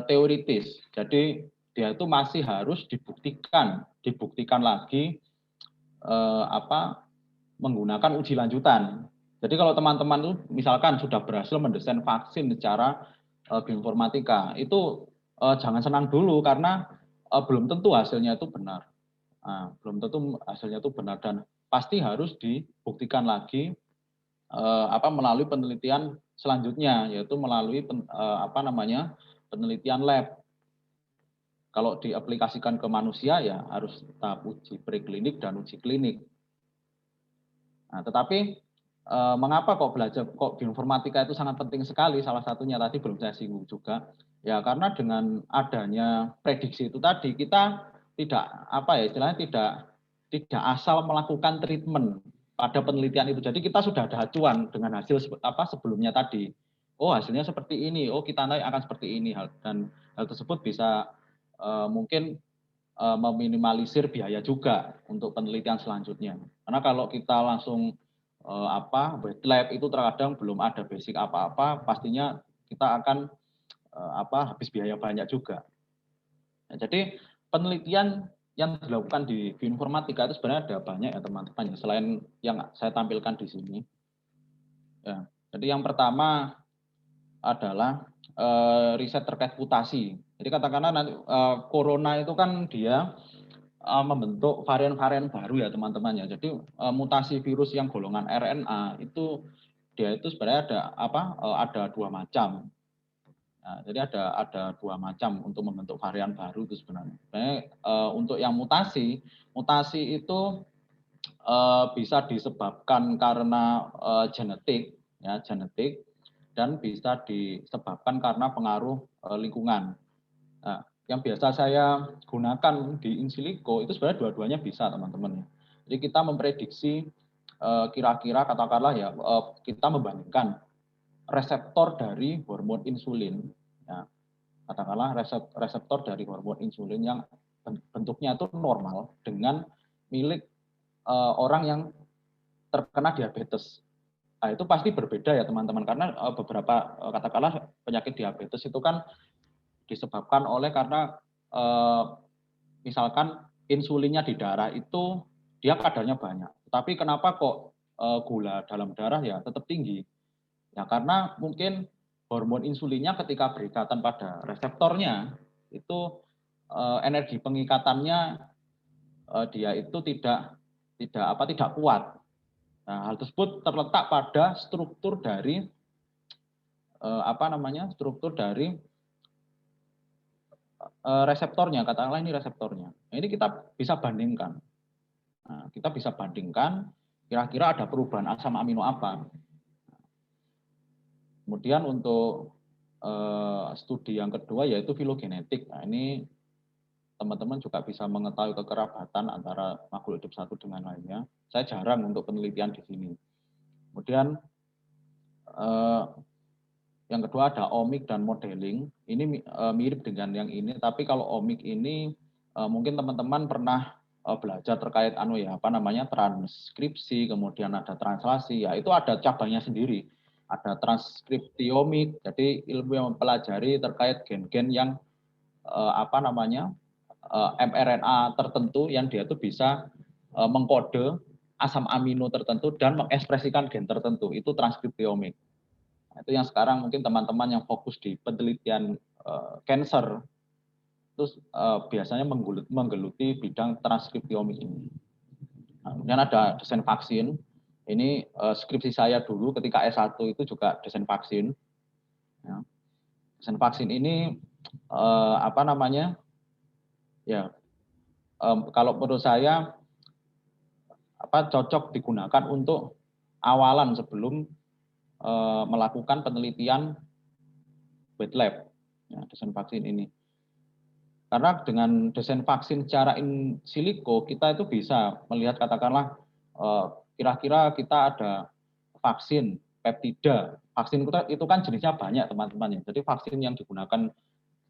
teoritis. Jadi dia itu masih harus dibuktikan lagi menggunakan uji lanjutan. Jadi kalau teman-teman itu misalkan sudah berhasil mendesain vaksin secara bioinformatika, itu jangan senang dulu karena belum tentu hasilnya itu benar. Belum tentu hasilnya itu benar dan pasti harus dibuktikan lagi melalui penelitian selanjutnya, yaitu melalui penelitian lab. Kalau diaplikasikan ke manusia ya harus tahap uji preklinik dan uji klinik. Nah, tetapi mengapa kok bioinformatika itu sangat penting sekali? Salah satunya tadi belum saya singgung juga. Ya karena dengan adanya prediksi itu tadi kita tidak tidak asal melakukan treatment pada penelitian itu. Jadi kita sudah ada acuan dengan hasil sebelumnya tadi. Oh hasilnya seperti ini. Oh kita akan seperti ini dan hal tersebut bisa mungkin meminimalisir biaya juga untuk penelitian selanjutnya. Karena kalau kita langsung wet lab itu terkadang belum ada basic apa-apa, pastinya kita akan habis biaya banyak juga. Nah, jadi penelitian yang dilakukan di bioinformatika itu sebenarnya ada banyak ya teman-teman, selain yang saya tampilkan di sini. Ya, jadi yang pertama adalah riset terkait mutasi. Jadi katakanlah nanti corona itu kan dia membentuk varian-varian baru ya teman-teman ya. Jadi mutasi virus yang golongan RNA itu dia itu sebenarnya ada dua macam. Nah, jadi ada dua macam untuk membentuk varian baru itu sebenarnya. Untuk yang mutasi itu bisa disebabkan karena genetik dan bisa disebabkan karena pengaruh lingkungan. Nah, yang biasa saya gunakan di in silico itu sebenarnya dua-duanya bisa teman-teman. Jadi kita memprediksi kira-kira katakanlah ya kita membandingkan reseptor dari hormon insulin, ya, katakanlah reseptor dari hormon insulin yang bentuknya itu normal dengan milik orang yang terkena diabetes. Nah, itu pasti berbeda ya teman-teman karena beberapa katakanlah penyakit diabetes itu kan disebabkan oleh karena misalkan insulinnya di darah itu dia kadarnya banyak. Tapi kenapa kok gula dalam darah ya tetap tinggi? Ya karena mungkin hormon insulinnya ketika berikatan pada reseptornya itu energi pengikatannya dia itu tidak kuat. Nah, hal tersebut terletak pada struktur dari reseptornya, katakanlah ini reseptornya. Nah, ini kita bisa bandingkan. Nah, kita bisa bandingkan kira-kira ada perubahan asam amino apa. Kemudian untuk studi yang kedua yaitu filogenetik. Nah, ini teman-teman juga bisa mengetahui kekerabatan antara makhluk hidup satu dengan lainnya. Saya jarang untuk penelitian di sini. Kemudian yang kedua ada omik dan modeling. Ini mirip dengan yang ini, tapi kalau omik ini mungkin teman-teman pernah belajar terkait transkripsi, kemudian ada translasi. Ya itu ada cabangnya sendiri. Ada transkriptiomik, jadi ilmu yang mempelajari terkait gen-gen yang mRNA tertentu yang dia itu bisa mengkode asam amino tertentu dan mengekspresikan gen tertentu. Itu transkriptiomik. Nah, itu yang sekarang mungkin teman-teman yang fokus di penelitian cancer itu biasanya menggeluti bidang transkriptiomik ini. Nah, kemudian ada desain vaksin. Ini skripsi saya dulu ketika S1 itu juga desain vaksin. Ya. Desain vaksin ini kalau menurut saya cocok digunakan untuk awalan sebelum melakukan penelitian wet lab, ya, desain vaksin ini. Karena dengan desain vaksin secara in silico kita itu bisa melihat katakanlah kira-kira kita ada vaksin peptida. Vaksin itu kan jenisnya banyak teman-teman ya. Jadi vaksin yang digunakan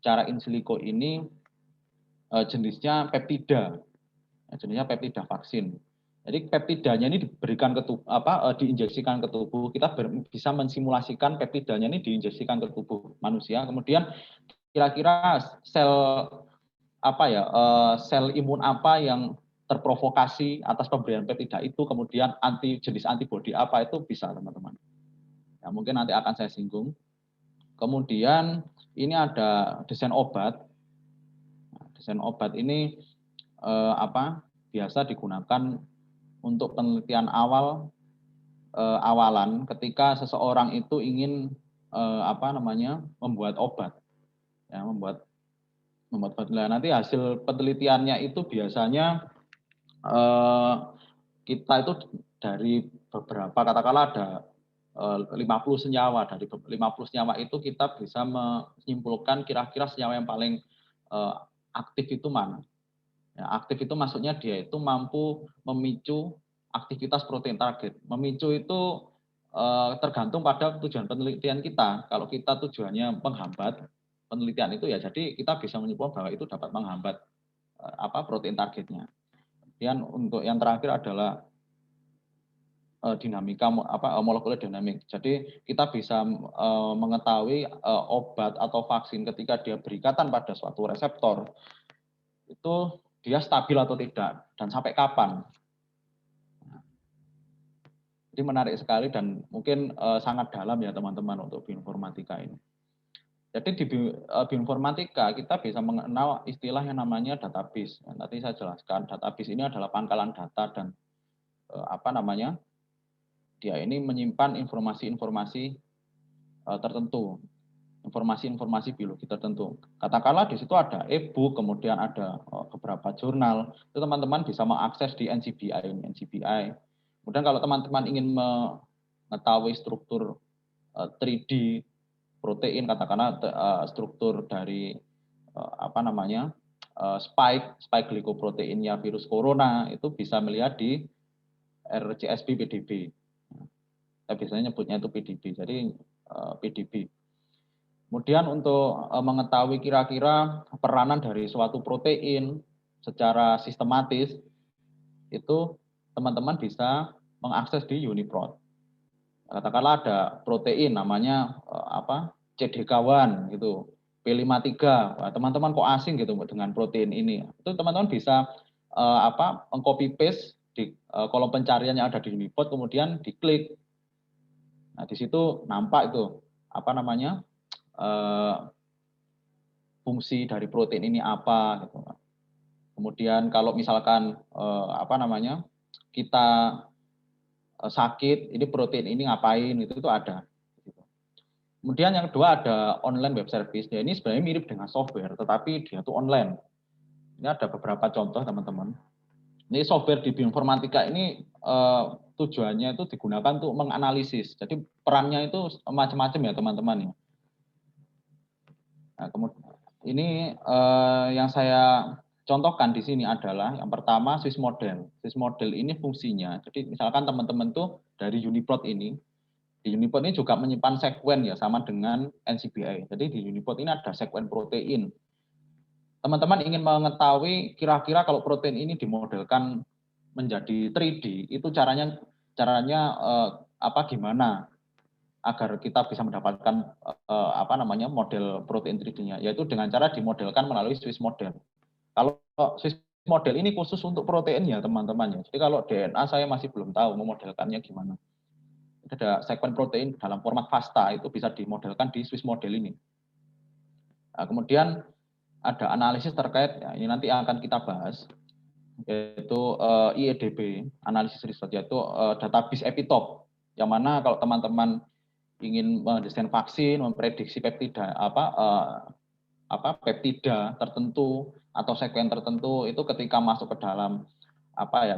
secara in silico ini jenisnya peptida, jenisnya peptida vaksin. Jadi peptidanya ini diberikan ke tubuh, diinjeksikan ke tubuh. Kita bisa mensimulasikan peptidanya ini diinjeksikan ke tubuh manusia. Kemudian kira-kira sel sel imun apa yang terprovokasi atas pemberian peptida itu, kemudian jenis antibodi apa itu bisa, teman-teman. Ya, mungkin nanti akan saya singgung. Kemudian ini ada desain obat. Desain obat ini biasa digunakan untuk penelitian awalan ketika seseorang itu ingin membuat obat, ya, membuat obat. Nanti hasil penelitiannya itu biasanya kita itu dari beberapa, katakanlah ada 50 senyawa, dari 50 senyawa itu kita bisa menyimpulkan kira-kira senyawa yang paling aktif itu mana. Ya, aktif itu maksudnya dia itu mampu memicu aktivitas protein target. Memicu itu tergantung pada tujuan penelitian kita. Kalau kita tujuannya menghambat penelitian itu, ya jadi kita bisa menyimpulkan bahwa itu dapat menghambat protein targetnya. Kemudian untuk yang terakhir adalah dinamika molekuler dinamik. Jadi kita bisa mengetahui obat atau vaksin ketika dia berikatan pada suatu reseptor itu dia stabil atau tidak dan sampai kapan. Jadi menarik sekali dan mungkin sangat dalam ya teman-teman untuk bioinformatika ini. Jadi di bioinformatika kita bisa mengenal istilah yang namanya database. Nanti saya jelaskan, database ini adalah pangkalan data dan dia ini menyimpan informasi-informasi tertentu, informasi-informasi biologi tertentu. Katakanlah di situ ada e-book, kemudian ada beberapa jurnal, itu teman-teman bisa mengakses di NCBI. Kemudian kalau teman-teman ingin mengetahui struktur 3D protein, katakanlah struktur dari spike glycoproteinnya virus corona, itu bisa melihat di RCSB PDB. Kita biasanya nyebutnya itu PDB, jadi PDB. Kemudian untuk mengetahui kira-kira peranan dari suatu protein secara sistematis, itu teman-teman bisa mengakses di UniProt. Katakanlah ada protein namanya CDK1 gitu, P53. Teman-teman kok asing gitu dengan protein ini. Itu teman-teman bisa meng-copy paste di kolom pencarian yang ada di UniProt, kemudian diklik. Nah, di situ nampak itu fungsi dari protein ini apa gitu. Kemudian kalau misalkan kita sakit, ini protein ini ngapain, itu ada. Kemudian yang kedua ada online web service. Ya, ini sebenarnya mirip dengan software, tetapi dia tuh online. Ini ada beberapa contoh teman-teman. Ini software di bioinformatika ini tujuannya itu digunakan untuk menganalisis. Jadi perannya itu macam-macam ya teman-teman ya. Nah, kemudian ini yang saya contohkan di sini adalah yang pertama Swiss model. Swiss model ini fungsinya. Jadi misalkan teman-teman tuh dari UniProt ini, di UniProt ini juga menyimpan sekuen ya sama dengan NCBI. Jadi di UniProt ini ada sekuen protein. Teman-teman ingin mengetahui kira-kira kalau protein ini dimodelkan menjadi 3D, itu caranya gimana agar kita bisa mendapatkan model protein 3D-nya, yaitu dengan cara dimodelkan melalui Swiss model. Kalau Swiss model ini khusus untuk protein ya teman-teman ya. Jadi kalau DNA saya masih belum tahu memodelkannya gimana. Ada sekuen protein dalam format FASTA, itu bisa dimodelkan di Swiss model ini. Nah, kemudian ada analisis terkait, ya, ini nanti akan kita bahas, yaitu IEDB, analisis research, yaitu database epitope, yang mana kalau teman-teman ingin mendesain vaksin, memprediksi peptida peptida tertentu atau sekuen tertentu, itu ketika masuk ke dalam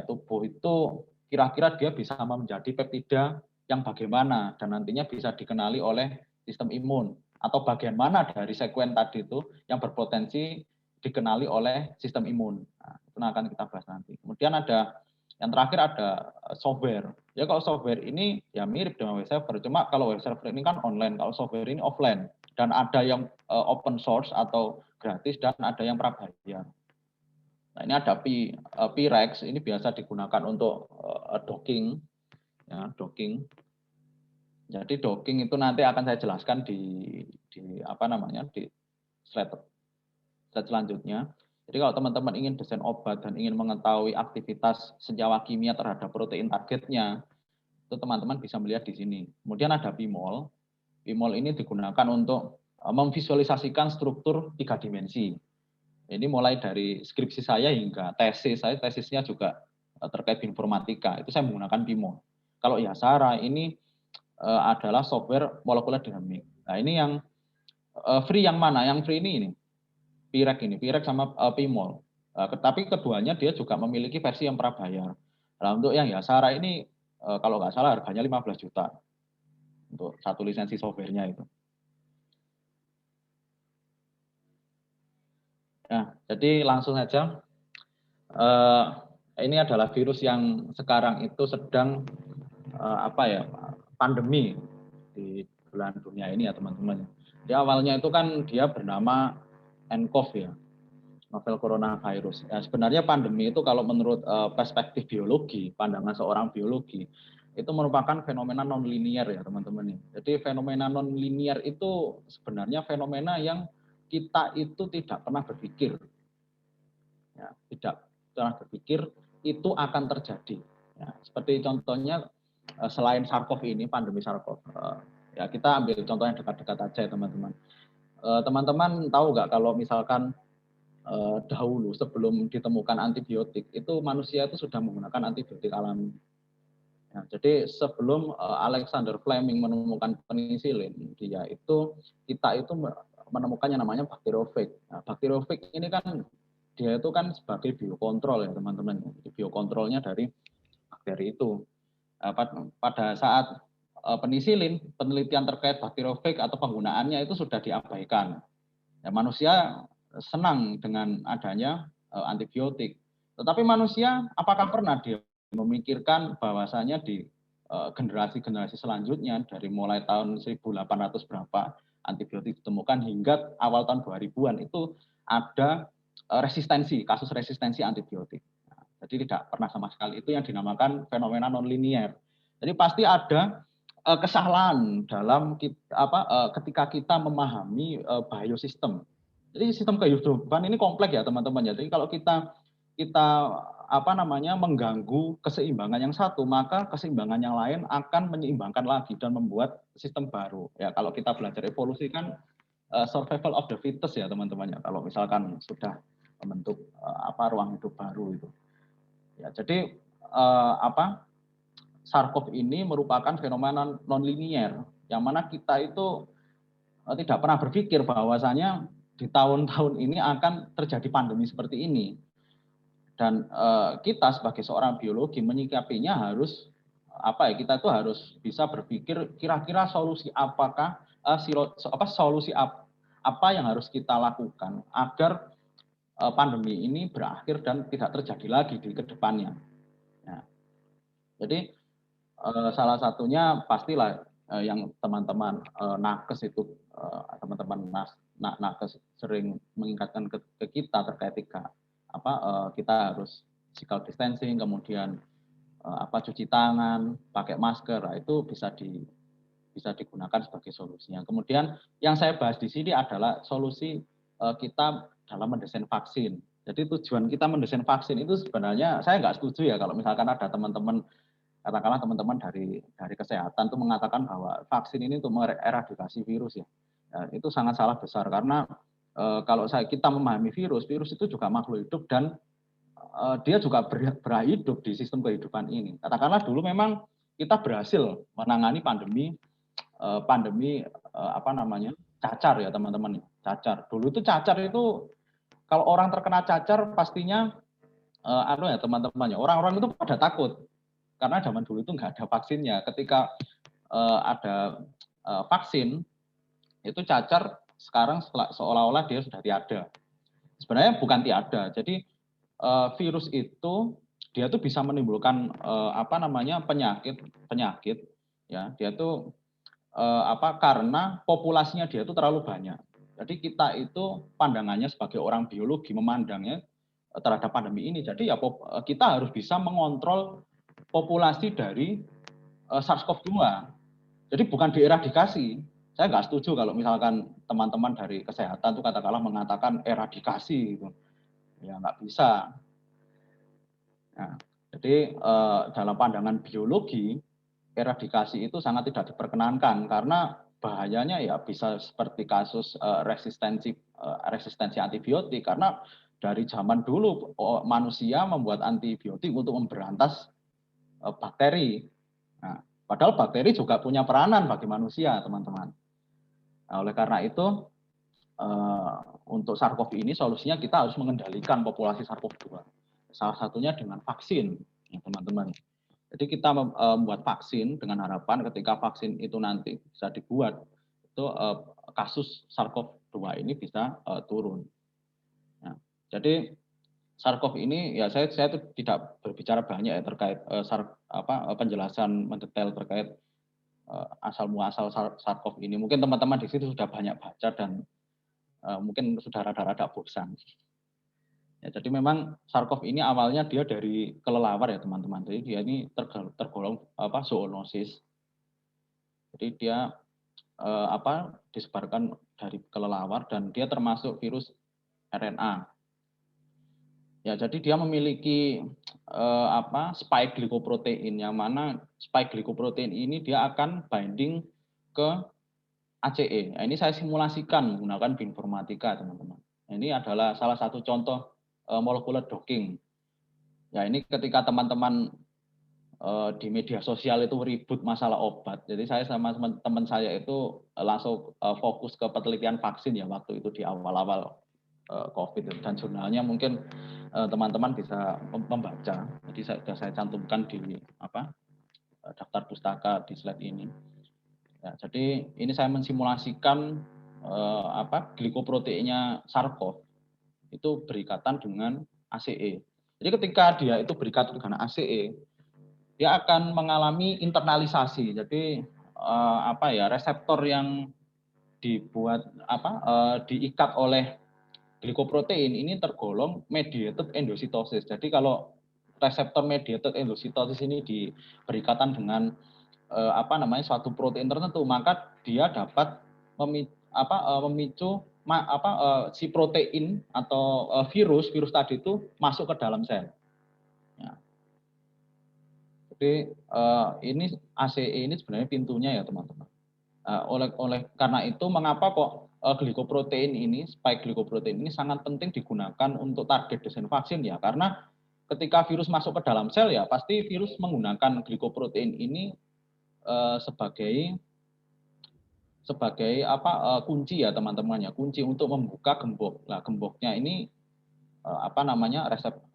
tubuh itu kira-kira dia bisa menjadi peptida yang bagaimana dan nantinya bisa dikenali oleh sistem imun, atau bagian mana dari sekuen tadi itu yang berpotensi dikenali oleh sistem imun. Nah, itu akan kita bahas nanti. Kemudian ada yang terakhir ada software. Ya kalau software ini ya mirip dengan web server, cuma kalau web server ini kan online, kalau software ini offline. Dan ada yang open source atau gratis dan ada yang prabayar. Nah, ini ada P-Rex, ini biasa digunakan untuk docking, ya, docking. Jadi docking itu nanti akan saya jelaskan di apa namanya di slide selanjutnya. Jadi kalau teman-teman ingin desain obat dan ingin mengetahui aktivitas senyawa kimia terhadap protein targetnya, itu teman-teman bisa melihat di sini. Kemudian ada PMOL. PMOL ini digunakan untuk memvisualisasikan struktur 3 dimensi. Ini mulai dari skripsi saya hingga tesisnya juga terkait informatika. Itu saya menggunakan PMOL. Kalau Yasara ini adalah software molekuler dinamik. Nah, ini yang free yang mana? Yang free ini P-Rex sama PMOL. Tetapi keduanya dia juga memiliki versi yang prabayar. Nah, untuk yang Yasara ini kalau nggak salah harganya 15 juta untuk satu lisensi softwarenya itu. Nah, jadi langsung saja. Ini adalah virus yang sekarang itu sedang pandemi di belahan dunia ini ya teman-teman. Di awalnya itu kan dia bernama nCoV ya, novel coronavirus. Ya, sebenarnya pandemi itu kalau menurut perspektif biologi, pandangan seorang biologi, itu merupakan fenomena non-linear ya teman-teman. Jadi fenomena non-linear itu sebenarnya fenomena yang kita itu tidak pernah berpikir, ya, tidak pernah berpikir itu akan terjadi. Ya, seperti contohnya selain SARS-CoV ini, pandemi SARS-CoV, ya kita ambil contoh yang dekat-dekat aja ya teman-teman. Teman-teman tahu nggak kalau misalkan dahulu sebelum ditemukan antibiotik itu manusia itu sudah menggunakan antibiotik alami. Ya, jadi sebelum Alexander Fleming menemukan penisilin, kita itu menemukan yang namanya bakteriofag. Nah, bakteriofag ini kan dia itu kan sebagai biokontrol ya teman-teman. Biokontrolnya dari bakteri itu. Pada saat penisilin, penelitian terkait bakteriofag atau penggunaannya itu sudah diabaikan. Ya, manusia senang dengan adanya antibiotik. Tetapi manusia apakah pernah dia memikirkan bahwasanya di generasi-generasi selanjutnya dari mulai tahun 1800 berapa antibiotik ditemukan hingga awal tahun 2000-an itu ada kasus resistensi antibiotik. Nah, jadi tidak pernah sama sekali. Itu yang dinamakan fenomena non-linear. Jadi pasti ada kesalahan dalam ketika kita memahami biosistem. Jadi sistem kehidupan ini kompleks ya teman-teman. Jadi kalau kita mengganggu keseimbangan yang satu, maka keseimbangan yang lain akan menyeimbangkan lagi dan membuat sistem baru. Ya kalau kita belajar evolusi kan survival of the fittest ya teman-teman ya. Kalau misalkan sudah membentuk ruang hidup baru itu. Ya jadi SARS-CoV ini merupakan fenomena non-linear yang mana kita itu tidak pernah berpikir bahwasanya di tahun-tahun ini akan terjadi pandemi seperti ini. Dan kita sebagai seorang biologi menyikapinya harus kita itu harus bisa berpikir kira-kira solusi solusi apa yang harus kita lakukan agar pandemi ini berakhir dan tidak terjadi lagi di kedepannya. Ya. Jadi salah satunya pastilah yang teman-teman nakes itu teman-teman nakes sering mengingatkan ke kita terkait kita harus physical distancing, kemudian cuci tangan, pakai masker, itu bisa digunakan sebagai solusinya. Kemudian yang saya bahas di sini adalah solusi kita dalam mendesain vaksin. Jadi tujuan kita mendesain vaksin itu sebenarnya saya nggak setuju ya kalau misalkan ada teman-teman katakanlah teman-teman dari kesehatan itu mengatakan bahwa vaksin ini untuk mereradikasi virus ya. Itu sangat salah besar karena kalau kita memahami virus itu juga makhluk hidup dan dia juga berhidup di sistem kehidupan ini. Katakanlah dulu memang kita berhasil menangani pandemi cacar ya teman-teman. Cacar. Dulu itu cacar itu kalau orang terkena cacar pastinya teman-teman ya orang-orang itu pada takut karena zaman dulu itu nggak ada vaksinnya. Ketika ada vaksin itu cacar sekarang seolah-olah dia sudah tiada. Sebenarnya bukan tiada. Jadi virus itu dia tuh bisa menimbulkan penyakit ya. Dia tuh karena populasinya dia itu terlalu banyak. Jadi kita itu pandangannya sebagai orang biologi memandangnya terhadap pandemi ini. Jadi ya kita harus bisa mengontrol populasi dari SARS-CoV-2. Jadi bukan dieradikasi. Saya nggak setuju kalau misalkan teman-teman dari kesehatan itu katakanlah mengatakan eradikasi gitu. Ya nggak bisa. Nah, jadi dalam pandangan biologi, eradikasi itu sangat tidak diperkenankan karena bahayanya ya bisa seperti kasus resistensi antibiotik, karena dari zaman dulu manusia membuat antibiotik untuk memberantas bakteri. Nah, padahal bakteri juga punya peranan bagi manusia, teman-teman. Nah, oleh karena itu, untuk SARS-CoV ini solusinya kita harus mengendalikan populasi SARS-CoV-2. Salah satunya dengan vaksin, ya, teman-teman. Jadi kita membuat vaksin dengan harapan ketika vaksin itu nanti bisa dibuat, itu kasus SARS-CoV-2 ini bisa turun. Nah, jadi SARS-CoV ini ya saya itu tidak berbicara banyak ya terkait penjelasan mendetail terkait asal muasal SARS-CoV ini. Mungkin teman-teman di situ sudah banyak baca dan mungkin sudah rada-rada bosan. Ya, jadi memang SARS-CoV ini awalnya dia dari kelelawar ya teman-teman. Jadi dia ini tergolong zoonosis. Jadi dia disebarkan dari kelelawar dan dia termasuk virus RNA. Ya, jadi dia memiliki spike glycoprotein, yang mana spike glycoprotein ini dia akan binding ke ACE. Nah, ini saya simulasikan menggunakan bioinformatika, teman-teman. Nah, ini adalah salah satu contoh molecular docking. Ya, ini ketika teman-teman di media sosial itu ribut masalah obat. Jadi saya sama teman saya itu langsung fokus ke penelitian vaksin ya waktu itu di awal-awal COVID, dan jurnalnya mungkin teman-teman bisa membaca. Jadi saya cantumkan di daftar pustaka di slide ini. Ya, jadi ini saya mensimulasikan glikoproteinnya SARS-CoV itu berikatan dengan ACE. Jadi ketika dia itu berikatan dengan ACE, dia akan mengalami internalisasi. Jadi reseptor yang dibuat diikat oleh glikoprotein ini tergolong mediated endositosis. Jadi kalau reseptor mediated endositosis ini berikatan dengan suatu protein tertentu, maka dia dapat memicu si protein atau virus tadi itu masuk ke dalam sel. Ya. Jadi ini ACE ini sebenarnya pintunya ya teman-teman. Oleh karena itu mengapa kok glikoprotein ini, spike glikoprotein ini sangat penting digunakan untuk target desain vaksin ya, karena ketika virus masuk ke dalam sel ya pasti virus menggunakan glikoprotein ini sebagai kunci ya teman-teman ya, kunci untuk membuka gembok. Nah, gemboknya ini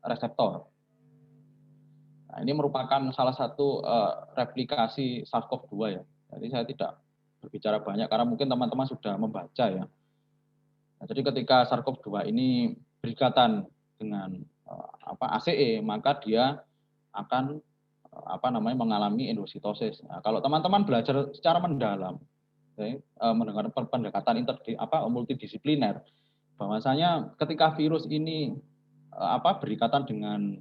reseptor. Nah, ini merupakan salah satu replikasi SARS-CoV-2 ya. Jadi saya tidak berbicara banyak karena mungkin teman-teman sudah membaca ya. Nah, jadi ketika SARS-CoV-2 ini berikatan dengan ACE, maka dia akan mengalami endositosis. Nah, kalau teman-teman belajar secara mendalam, mendengar pendekatan multidisipliner, bahwasanya ketika virus ini berikatan dengan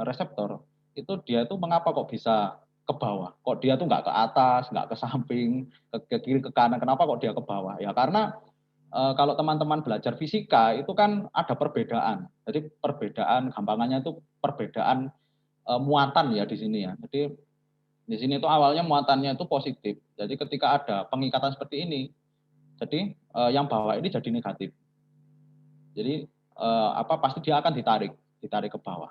reseptor, itu dia itu mengapa kok bisa ke bawah? Kok dia tuh nggak ke atas, nggak ke samping, ke kiri, ke kanan? Kenapa kok dia ke bawah? Ya karena kalau teman-teman belajar fisika itu kan ada perbedaan. Jadi perbedaan, gampangannya itu perbedaan muatan ya di sini ya. Jadi di sini itu awalnya muatannya itu positif. Jadi ketika ada pengikatan seperti ini, jadi yang bawah ini jadi negatif. Jadi pasti dia akan ditarik ke bawah.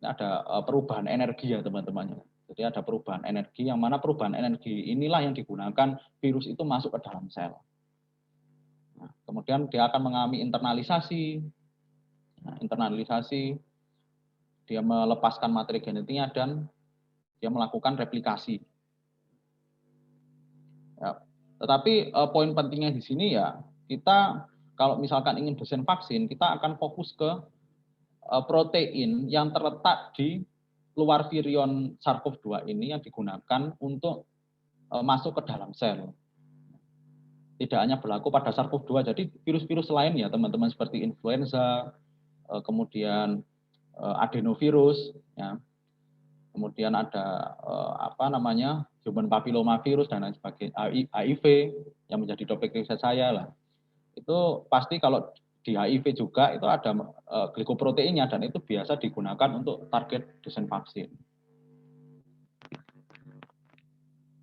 Ini ada perubahan energi ya teman-teman. Jadi ada perubahan energi, yang mana perubahan energi inilah yang digunakan virus itu masuk ke dalam sel. Nah, kemudian dia akan mengalami internalisasi. Nah, internalisasi, dia melepaskan materi genetiknya dan dia melakukan replikasi. Ya. Tetapi poin pentingnya di sini ya, kita kalau misalkan ingin desain vaksin, kita akan fokus ke protein yang terletak di luar virion SARS-CoV-2 ini yang digunakan untuk masuk ke dalam sel. Tidak hanya berlaku pada SARS-CoV-2, jadi virus-virus lain ya teman-teman seperti influenza, kemudian adenovirus, ya. Kemudian ada human papillomavirus dan lain sebagainya, HIV yang menjadi topik riset saya lah. Itu pasti kalau di HIV juga itu ada glikoproteinnya dan itu biasa digunakan untuk target desain vaksin.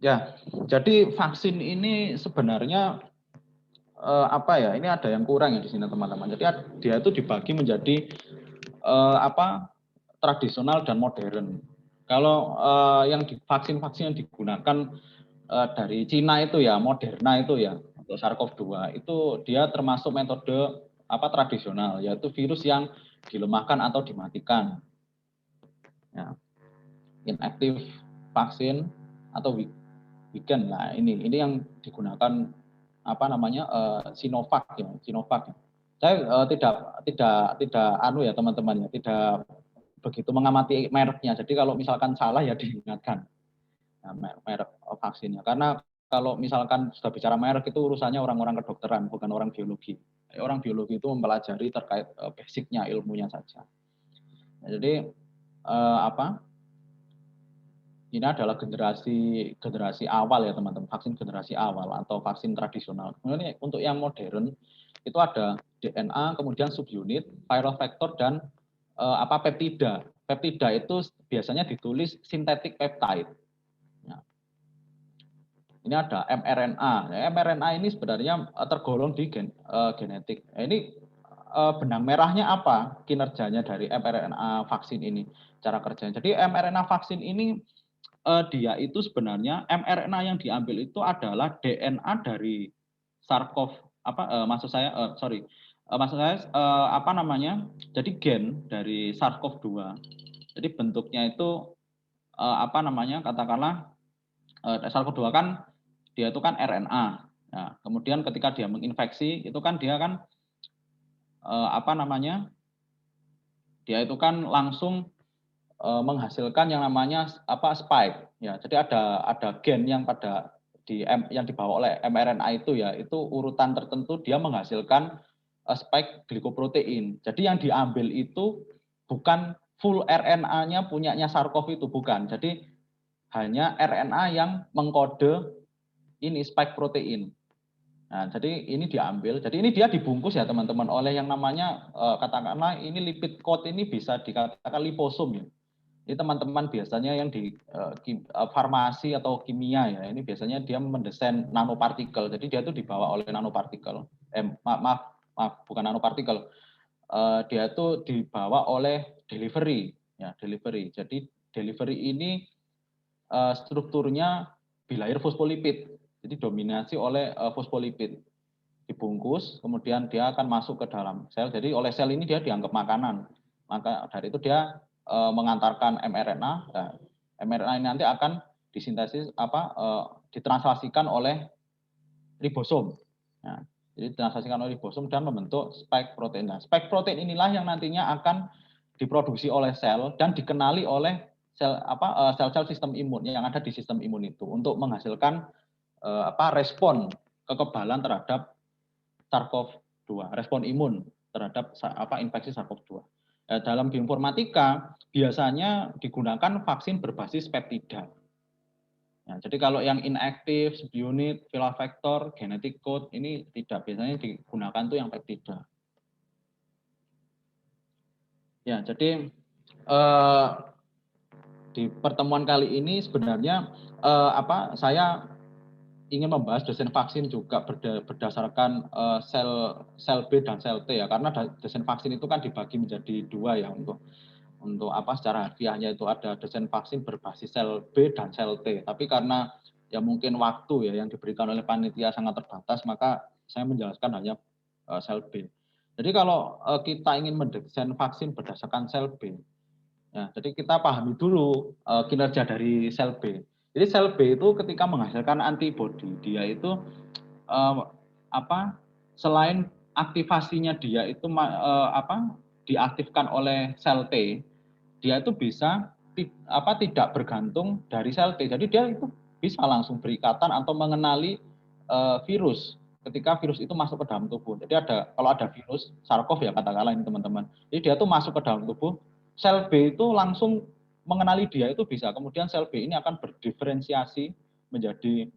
Ya, jadi vaksin ini sebenarnya ini ada yang kurang ya di sini teman-teman. Jadi dia itu dibagi menjadi tradisional dan modern. Kalau yang vaksin-vaksin yang digunakan dari Cina itu ya, Moderna itu ya, untuk SARS-CoV-2 itu dia termasuk metode tradisional, yaitu virus yang dilemahkan atau dimatikan. Ya. Inactive vaksin atau weaken. Nah, ini yang digunakan Sinovac ya, Sinovac. Saya tidak ya teman-teman ya, tidak begitu mengamati mereknya. Jadi kalau misalkan salah ya diingatkan. Nah, merek vaksinnya. Karena kalau misalkan sudah bicara merek itu urusannya orang-orang kedokteran, bukan orang biologi. Orang biologi itu mempelajari terkait basicnya, ilmunya saja. Nah, jadi ini adalah generasi awal ya teman-teman, vaksin generasi awal atau vaksin tradisional. Kemudian untuk yang modern itu ada DNA, kemudian subunit, viral vector dan peptida. Peptida itu biasanya ditulis synthetic peptide. Ya. Ini ada mRNA. mRNA ini sebenarnya tergolong di genetik. Ini benang merahnya apa kinerjanya dari mRNA vaksin ini, cara kerjanya. Jadi mRNA vaksin ini dia itu sebenarnya mRNA yang diambil itu adalah DNA dari SARS-CoV jadi gen dari SARS-CoV-2. Jadi bentuknya itu katakanlah SARS-CoV-2 kan dia itu kan RNA. Nah, kemudian ketika dia menginfeksi itu kan dia kan dia itu kan langsung menghasilkan yang namanya spike ya. Jadi ada gen yang yang dibawa oleh mRNA itu ya, itu urutan tertentu dia menghasilkan spike glikoprotein. Jadi yang diambil itu bukan full RNA-nya punyanya SARS-CoV itu, bukan. Jadi hanya RNA yang mengkode ini spike protein. Nah, jadi ini diambil. Jadi ini dia dibungkus ya teman-teman oleh yang namanya katakanlah ini lipid coat ini bisa dikatakan liposom ya. Ini teman-teman biasanya yang di farmasi atau kimia ya, ini biasanya dia mendesain nanopartikel. Jadi dia itu dibawa oleh nanopartikel. Bukan nanopartikel. Dia itu dibawa oleh delivery ya, delivery. Jadi delivery ini strukturnya bilayer fosfolipid. Jadi dominasi oleh fosfolipid. Dibungkus, kemudian dia akan masuk ke dalam sel. Jadi oleh sel ini dia dianggap makanan. Maka dari itu dia mengantarkan mRNA. Nah, mRNA ini nanti akan disintesis ditranslasikan oleh ribosom. Nah, jadi ditranslasikan oleh ribosom dan membentuk spike protein. Nah, spike protein inilah yang nantinya akan diproduksi oleh sel dan dikenali oleh sel-sel sistem imun yang ada di sistem imun itu untuk menghasilkan respon kekebalan terhadap SARS-CoV-2, respon imun terhadap infeksi SARS-CoV-2. Dalam bioinformatika biasanya digunakan vaksin berbasis peptida. Nah, jadi kalau yang inaktif, subunit, viral vector, genetic code ini tidak, biasanya digunakan tuh yang peptida. Ya, jadi di pertemuan kali ini sebenarnya saya ingin membahas desain vaksin juga berdasarkan sel B dan sel T ya, karena desain vaksin itu kan dibagi menjadi dua ya, untuk secara harfiahnya itu ada desain vaksin berbasis sel B dan sel T. Tapi karena ya mungkin waktu ya yang diberikan oleh panitia sangat terbatas, maka saya menjelaskan hanya sel B. Jadi kalau kita ingin mendesain vaksin berdasarkan sel B, ya, jadi kita pahami dulu kinerja dari sel B. Jadi sel B itu ketika menghasilkan antibodi, dia itu selain aktivasinya dia itu diaktifkan oleh sel T, dia itu bisa tidak bergantung dari sel T. Jadi dia itu bisa langsung berikatan atau mengenali virus ketika virus itu masuk ke dalam tubuh. Jadi kalau ada virus SARS-CoV ya katakanlah ini teman-teman. Jadi dia tuh masuk ke dalam tubuh, sel B itu langsung mengenali dia itu bisa. Kemudian sel B ini akan berdiferensiasi menjadi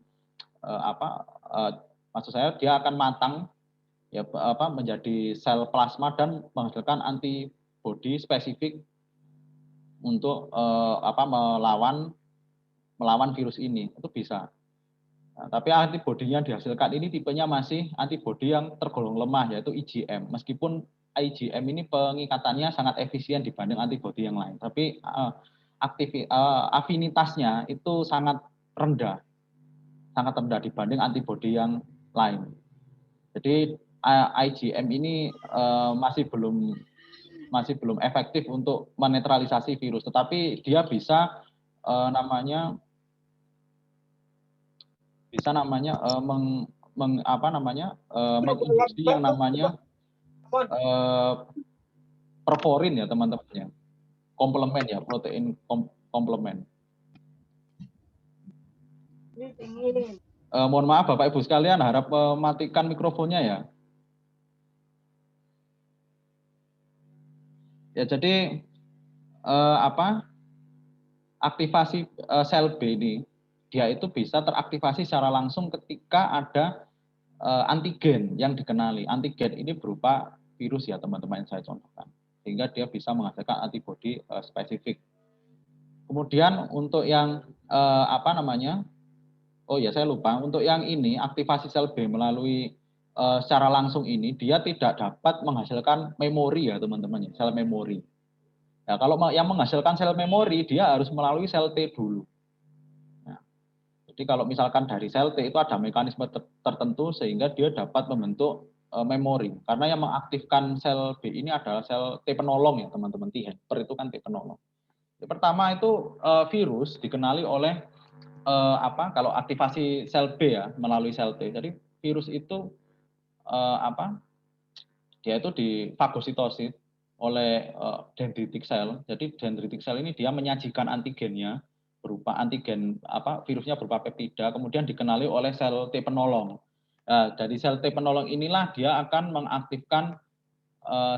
maksud saya dia akan matang ya menjadi sel plasma dan menghasilkan antibodi spesifik untuk melawan virus ini. Itu bisa. Nah, tapi antibodinya dihasilkan ini tipenya masih antibodi yang tergolong lemah yaitu IgM. Meskipun IgM ini pengikatannya sangat efisien dibanding antibodi yang lain, tapi afinitasnya itu sangat rendah dibanding antibodi yang lain. Jadi IgM ini masih belum efektif untuk menetralisasi virus, tetapi dia bisa menginduksi yang namanya perforin ya teman-teman ya, komplement ya, protein komplement. Mohon maaf Bapak Ibu sekalian, harap mematikan mikrofonnya ya. Ya jadi aktivasi sel B ini dia itu bisa teraktivasi secara langsung ketika ada antigen yang dikenali. Antigen ini berupa virus ya teman-teman yang saya contohkan. Sehingga dia bisa menghasilkan antibodi spesifik. Kemudian untuk yang saya lupa, untuk yang ini aktivasi sel B melalui secara langsung ini dia tidak dapat menghasilkan memori ya teman-teman, sel memori. Ya, kalau yang menghasilkan sel memori dia harus melalui sel T dulu. Jadi kalau misalkan dari sel T itu ada mekanisme tertentu sehingga dia dapat membentuk memori. Karena yang mengaktifkan sel B ini adalah sel T penolong ya teman-teman, T helper itu kan T penolong. Yang pertama itu virus dikenali oleh kalau aktivasi sel B ya melalui sel T. Jadi virus itu dia itu difagositosis oleh dendritic cell. Jadi dendritic cell ini dia menyajikan antigennya berupa antigen virusnya berupa peptida, kemudian dikenali oleh sel T penolong. Dari sel T penolong inilah dia akan mengaktifkan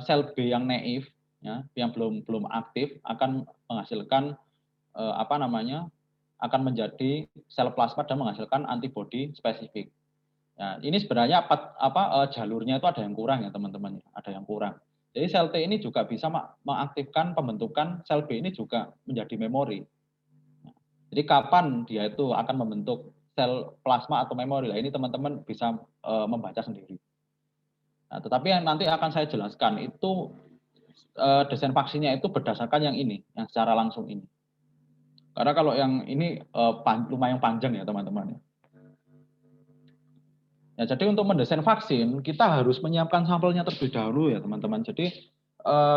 sel B yang naif, ya, yang belum aktif, akan menghasilkan akan menjadi sel plasma dan menghasilkan antibodi spesifik. Nah, ini sebenarnya jalurnya itu ada yang kurang ya teman-teman, ada yang kurang. Jadi sel T ini juga bisa mengaktifkan pembentukan sel B ini juga menjadi memori. Jadi kapan dia itu akan membentuk sel plasma atau memori, lah ini teman-teman bisa membaca sendiri. Nah, tetapi yang nanti akan saya jelaskan itu desain vaksinnya itu berdasarkan yang ini, yang secara langsung ini. Karena kalau yang ini lumayan panjang ya teman-teman. Ya, jadi untuk mendesain vaksin kita harus menyiapkan sampelnya terlebih dahulu ya teman-teman. Jadi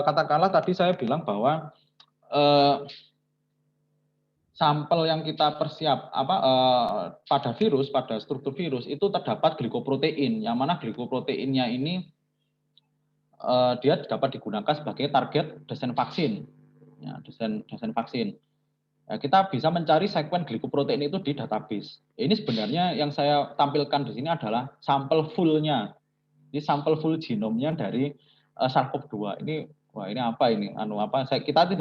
katakanlah tadi saya bilang bahwa sampel yang kita pada virus, pada struktur virus itu terdapat glikoprotein, yang mana glikoproteinnya ini dia dapat digunakan sebagai target desain vaksin. Ya, desain vaksin. Ya, kita bisa mencari sekuen glikoprotein itu di database. Ini sebenarnya yang saya tampilkan di sini adalah sampel fullnya. Ini sampel full genomnya dari SARS-CoV-2. Ini apa ini? Kita